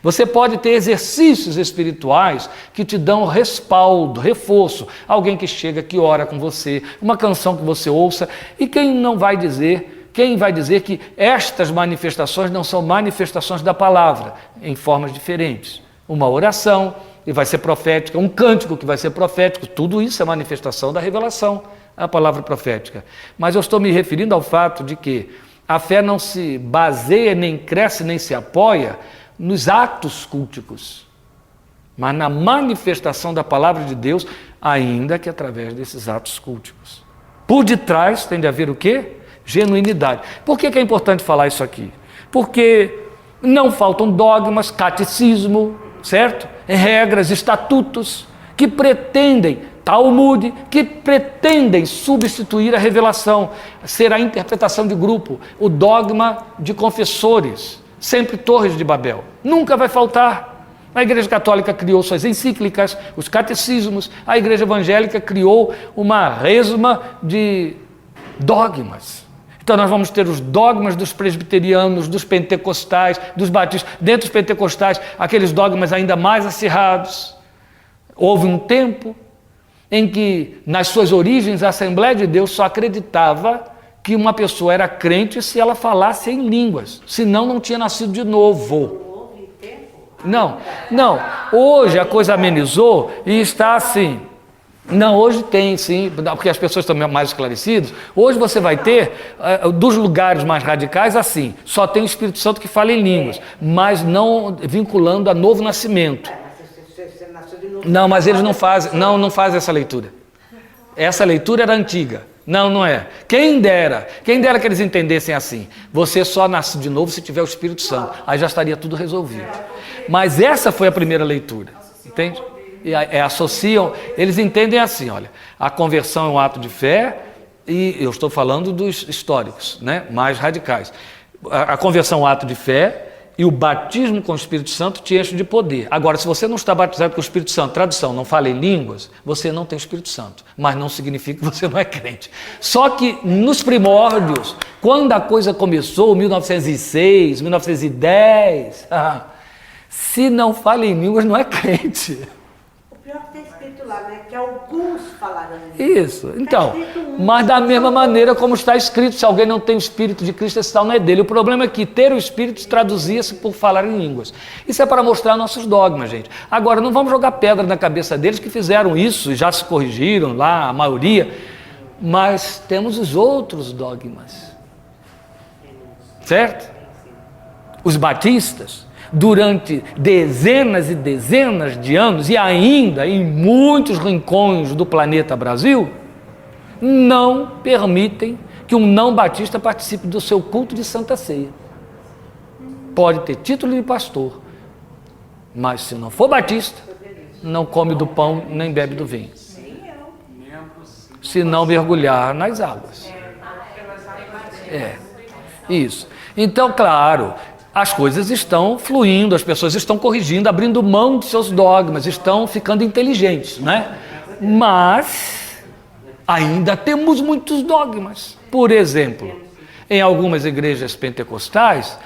Você pode ter exercícios espirituais que te dão respaldo, reforço. Alguém que chega, que ora com você, uma canção que você ouça. E quem vai dizer que estas manifestações não são manifestações da palavra, em formas diferentes? Uma oração, que vai ser profética, um cântico que vai ser profético, tudo isso é manifestação da revelação, a palavra profética. Mas eu estou me referindo ao fato de que a fé não se baseia, nem cresce, nem se apoia nos atos culticos, mas na manifestação da palavra de Deus, ainda que através desses atos culticos. Por detrás tem de haver o quê? Genuinidade. Por que é importante falar isso aqui? Porque não faltam dogmas, catecismo, certo? Regras, estatutos, que pretendem, Talmud, que pretendem substituir a revelação, ser a interpretação de grupo, o dogma de confessores, sempre Torres de Babel. Nunca vai faltar. A Igreja Católica criou suas encíclicas, os catecismos, a Igreja Evangélica criou uma resma de dogmas. Então nós vamos ter os dogmas dos presbiterianos, dos pentecostais, dos batistas. Dentro dos pentecostais, aqueles dogmas ainda mais acirrados. Houve um tempo em que, nas suas origens, a Assembleia de Deus só acreditava que uma pessoa era crente se ela falasse em línguas, senão não tinha nascido de novo. Não. Hoje a coisa amenizou e está assim. Não, hoje tem sim, porque as pessoas estão mais esclarecidas. Hoje você vai ter, dos lugares mais radicais, assim, só tem o Espírito Santo que fala em línguas, mas não vinculando a novo nascimento. Não, mas eles não fazem essa leitura. Essa leitura era antiga. Não é. Quem dera que eles entendessem assim. Você só nasce de novo se tiver o Espírito Santo. Aí já estaria tudo resolvido. Mas essa foi a primeira leitura. Entende? E associam, eles entendem assim, olha, a conversão é um ato de fé, e eu estou falando dos históricos, né, mais radicais. A conversão é um ato de fé, e o batismo com o Espírito Santo te enche de poder. Agora, se você não está batizado com o Espírito Santo, tradução, não fala em línguas, você não tem Espírito Santo, mas não significa que você não é crente. Só que nos primórdios, quando a coisa começou, 1906, 1910, se não fala em línguas, não é crente. Pior que tem escrito lá, né? Que alguns falarão. Isso, então, mas da mesma maneira como está escrito, se alguém não tem o Espírito de Cristo, esse tal não é dele. O problema é que ter o Espírito traduzia-se por falar em línguas. Isso é para mostrar nossos dogmas, gente. Agora, não vamos jogar pedra na cabeça deles que fizeram isso e já se corrigiram lá, a maioria, mas temos os outros dogmas, certo? Os batistas, durante dezenas e dezenas de anos, e ainda em muitos rincões do planeta Brasil, não permitem que um não batista participe do seu culto de Santa Ceia. Pode ter título de pastor, mas se não for batista, não come do pão nem bebe do vinho, se não mergulhar nas águas. Isso. Então, claro, as coisas estão fluindo, as pessoas estão corrigindo, abrindo mão de seus dogmas, estão ficando inteligentes, né? Mas ainda temos muitos dogmas. Por exemplo, em algumas igrejas pentecostais,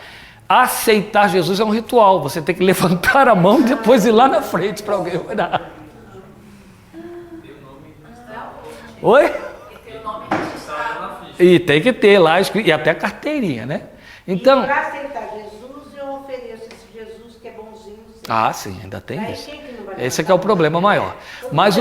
aceitar Jesus é um ritual. Você tem que levantar a mão e depois ir lá na frente para alguém orar. Oi? E tem que ter lá escrito, e até carteirinha, né? Então, e para aceitar Jesus, eu ofereço esse Jesus que é bonzinho. sim, ainda tem Aí isso. quem que não vai Esse é que é o problema maior. Mas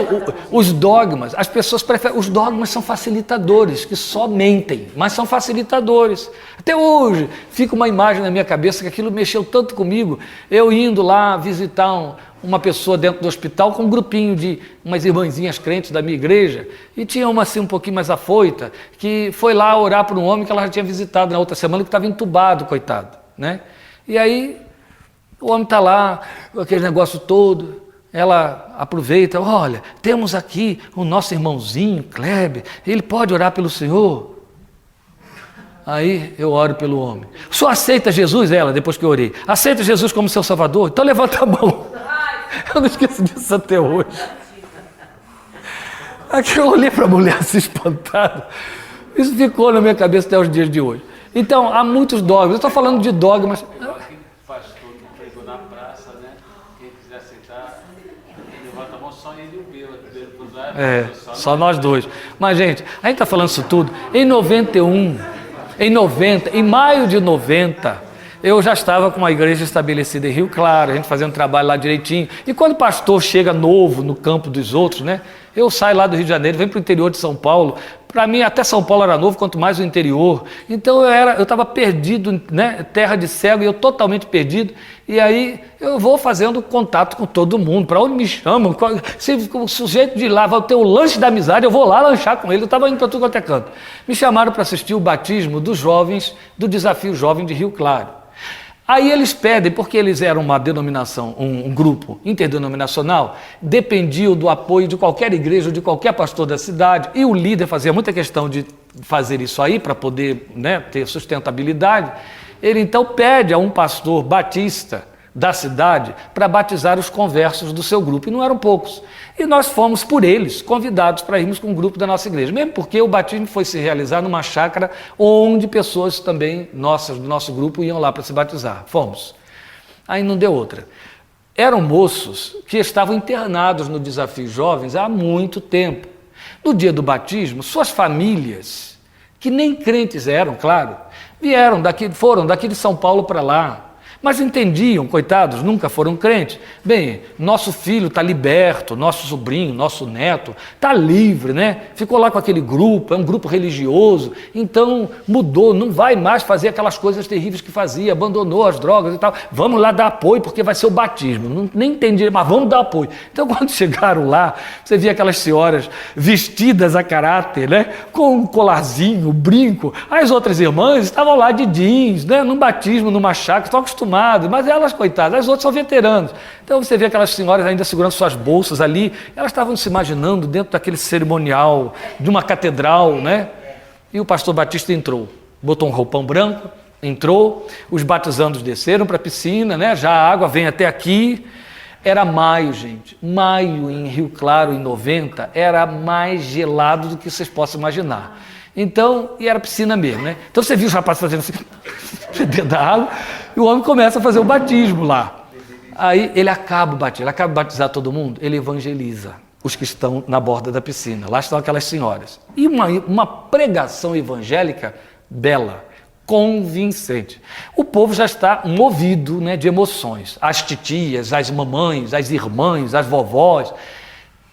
os dogmas, as pessoas preferem, os dogmas são facilitadores, que só mentem, mas são facilitadores. Até hoje, fica uma imagem na minha cabeça que aquilo mexeu tanto comigo, eu indo lá visitar uma pessoa dentro do hospital com um grupinho de umas irmãzinhas crentes da minha igreja, e tinha uma assim um pouquinho mais afoita, que foi lá orar por um homem que ela já tinha visitado na outra semana, que estava entubado, coitado, né? E aí o homem está lá, com aquele negócio todo, ela aproveita, olha, temos aqui o nosso irmãozinho, Kleber, ele pode orar pelo Senhor? Aí eu oro pelo homem. O senhor aceita Jesus? Ela, depois que eu orei. Aceita Jesus como seu salvador? Então levanta a mão. Eu não esqueço disso até hoje. Aqui eu olhei para a mulher assim espantada. Isso ficou na minha cabeça até os dias de hoje. Então, há muitos dogmas. Eu estou falando de dogmas. Aquele pastor que pregou na praça, né? Quem quiser aceitar, levanta a mão, só ele e o bêbado. Só nós dois. Mas, gente, a gente está falando isso tudo. Em maio de 90, eu já estava com uma igreja estabelecida em Rio Claro, a gente fazendo trabalho lá direitinho. E quando o pastor chega novo no campo dos outros, né? Eu saio lá do Rio de Janeiro, venho para o interior de São Paulo. Para mim, até São Paulo era novo, quanto mais o interior. Então, eu estava perdido, né? Terra de cego, e eu totalmente perdido. E aí, eu vou fazendo contato com todo mundo. Para onde me chamam? Se o sujeito de lá vai ter o lanche da amizade, eu vou lá lanchar com ele. Eu estava indo para tudo quanto é canto. Me chamaram para assistir o batismo dos jovens, do Desafio Jovem de Rio Claro. Aí eles pedem, porque eles eram uma denominação, um grupo interdenominacional, dependiam do apoio de qualquer igreja ou de qualquer pastor da cidade, e o líder fazia muita questão de fazer isso aí para poder, né, ter sustentabilidade. Ele então pede a um pastor batista da cidade para batizar os conversos do seu grupo, e não eram poucos. E nós fomos por eles convidados para irmos com o grupo da nossa igreja, mesmo porque o batismo foi se realizar numa chácara onde pessoas também nossas, do nosso grupo, iam lá para se batizar. Fomos. Aí não deu outra. Eram moços que estavam internados no Desafio Jovens há muito tempo. No dia do batismo, suas famílias, que nem crentes eram, claro, foram daqui de São Paulo para lá. Mas entendiam, coitados, nunca foram crentes. Bem, nosso filho está liberto, nosso sobrinho, nosso neto está livre, né? Ficou lá com aquele grupo, é um grupo religioso, então mudou, não vai mais fazer aquelas coisas terríveis que fazia, abandonou as drogas e tal. Vamos lá dar apoio porque vai ser o batismo. Nem entendi, mas vamos dar apoio. Então quando chegaram lá, você via aquelas senhoras vestidas a caráter, né? Com um colarzinho, brinco. As outras irmãs estavam lá de jeans, né? Num batismo, numa chácara, estão acostumadas. Mas elas, coitadas, as outras são veteranos. Então você vê aquelas senhoras ainda segurando suas bolsas ali, elas estavam se imaginando dentro daquele cerimonial de uma catedral, né? E o pastor Batista entrou, botou um roupão branco, entrou, os batizandos desceram para a piscina, né? Já a água vem até aqui. Era maio, gente. Maio em Rio Claro, em 90, era mais gelado do que vocês possam imaginar. Então, e era piscina mesmo, né? Então você viu os rapazes fazendo assim, dentro da água, e o homem começa a fazer o batismo lá. Aí ele acaba de batizar todo mundo, ele evangeliza os que estão na borda da piscina. Lá estão aquelas senhoras. E uma pregação evangélica bela, convincente. O povo já está movido, né, de emoções. As titias, as mamães, as irmãs, as vovós.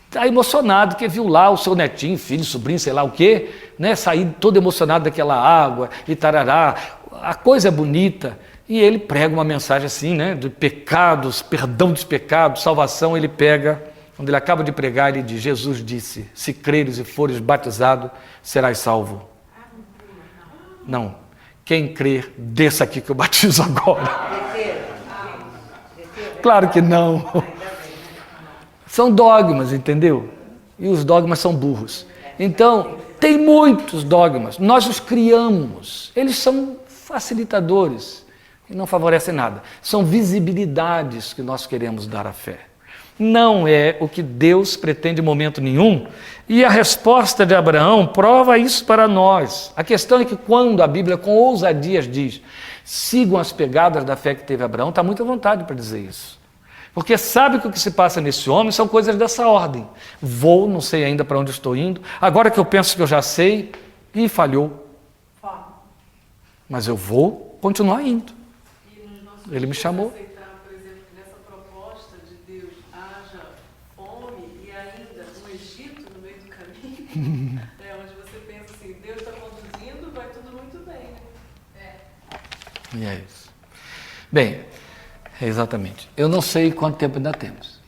Está emocionado, que viu lá o seu netinho, filho, sobrinho, sei lá o quê, né, sair todo emocionado daquela água e tarará. A coisa é bonita. E ele prega uma mensagem assim, né, de pecados, perdão dos pecados, salvação. Ele pega, quando ele acaba de pregar, ele diz: Jesus disse, se creres e fores batizado, serás salvo. Não, quem crer, desça aqui que eu batizo agora. Claro que não. São dogmas, entendeu? E os dogmas são burros. Então, tem muitos dogmas, nós os criamos, eles são facilitadores e não favorecem nada. São visibilidades que nós queremos dar à fé. Não é o que Deus pretende em momento nenhum, e a resposta de Abraão prova isso para nós. A questão é que quando a Bíblia com ousadias diz, sigam as pegadas da fé que teve Abraão, está muito à vontade para dizer isso. Porque sabe que o que se passa nesse homem são coisas dessa ordem. Vou, não sei ainda para onde estou indo, agora que eu penso que eu já sei, e falhou. mas eu vou continuar indo. E nos nossos Ele me dias, chamou. aceitar, por exemplo, que nessa proposta de Deus haja fome e ainda um Egito no meio do caminho, onde você pensa assim, Deus está conduzindo, vai tudo muito bem. Né? E é isso. Bem, exatamente. Eu não sei quanto tempo ainda temos.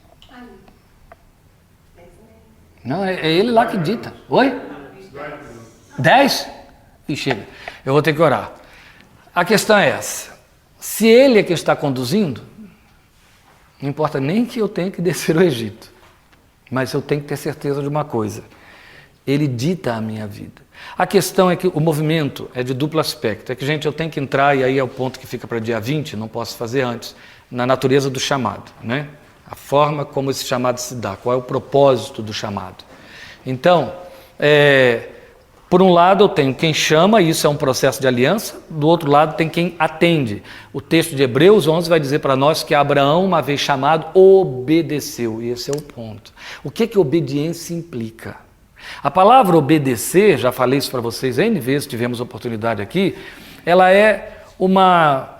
Não, é ele lá que dita. Oi? 10? E chega. Eu vou ter que orar. A questão é essa. Se ele é que está conduzindo, não importa nem que eu tenha que descer o Egito, mas eu tenho que ter certeza de uma coisa. Ele dita a minha vida. A questão é que o movimento é de duplo aspecto. É que, gente, eu tenho que entrar, e aí é o ponto que fica para dia 20, não posso fazer antes, na natureza do chamado, né? A forma como esse chamado se dá, qual é o propósito do chamado. Então, por um lado eu tenho quem chama, e isso é um processo de aliança, do outro lado tem quem atende. O texto de Hebreus 11 vai dizer para nós que Abraão, uma vez chamado, obedeceu, e esse é o ponto. O que obediência implica? A palavra obedecer, já falei isso para vocês N vezes, tivemos oportunidade aqui, ela é uma...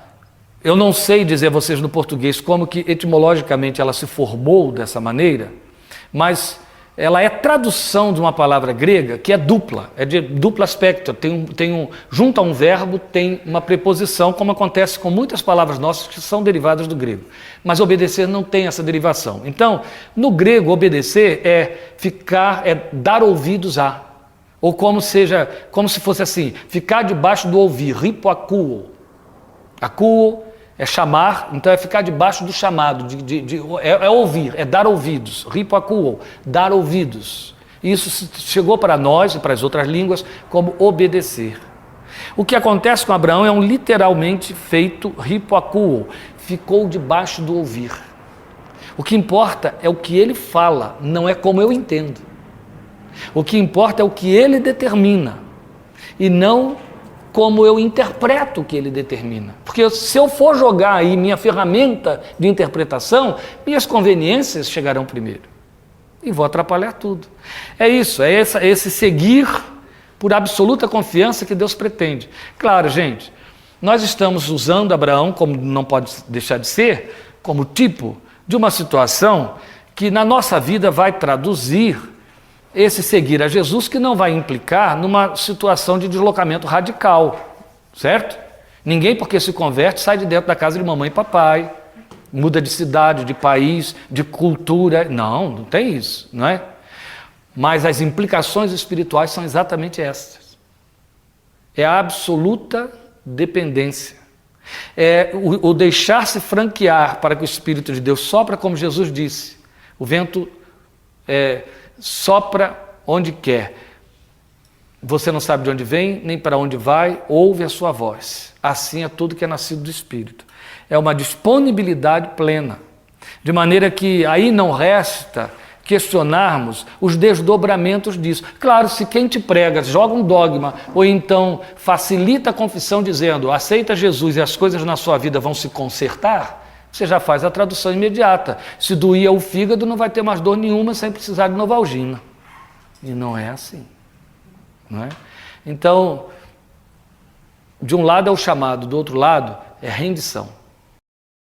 Eu não sei dizer a vocês no português como que etimologicamente ela se formou dessa maneira, mas ela é tradução de uma palavra grega que é dupla, é de duplo aspecto. Junto a um verbo tem uma preposição, como acontece com muitas palavras nossas que são derivadas do grego. Mas obedecer não tem essa derivação. Então, no grego, obedecer é dar ouvidos a. Ou como se fosse assim, ficar debaixo do ouvir, hipoakuo. Akuo é chamar, então é ficar debaixo do chamado, é ouvir, é dar ouvidos, hipoakuo, dar ouvidos. Isso chegou para nós e para as outras línguas como obedecer. O que acontece com Abraão é um literalmente feito hipoakuo, ficou debaixo do ouvir. O que importa é o que ele fala, não é como eu entendo. O que importa é o que ele determina e não como eu interpreto o que ele determina. Porque se eu for jogar aí minha ferramenta de interpretação, minhas conveniências chegarão primeiro. E vou atrapalhar tudo. É isso, é esse seguir por absoluta confiança que Deus pretende. Claro, gente, nós estamos usando Abraão, como não pode deixar de ser, como tipo de uma situação que na nossa vida vai traduzir esse seguir a Jesus, que não vai implicar numa situação de deslocamento radical, certo? Ninguém, porque se converte, sai de dentro da casa de mamãe e papai, muda de cidade, de país, de cultura. Não tem isso, não é? Mas as implicações espirituais são exatamente essas. É a absoluta dependência. É o deixar-se franquear para que o Espírito de Deus sopra, como Jesus disse. O vento sopra onde quer. Você não sabe de onde vem, nem para onde vai, ouve a sua voz. Assim é tudo que é nascido do Espírito. É uma disponibilidade plena. De maneira que aí não resta questionarmos os desdobramentos disso. Claro, se quem te prega joga um dogma, ou então facilita a confissão dizendo, aceita Jesus e as coisas na sua vida vão se consertar, você já faz a tradução imediata. Se doía o fígado, não vai ter mais dor nenhuma sem precisar de Novalgina. E não é assim. Não é? Então, de um lado é o chamado, do outro lado é rendição.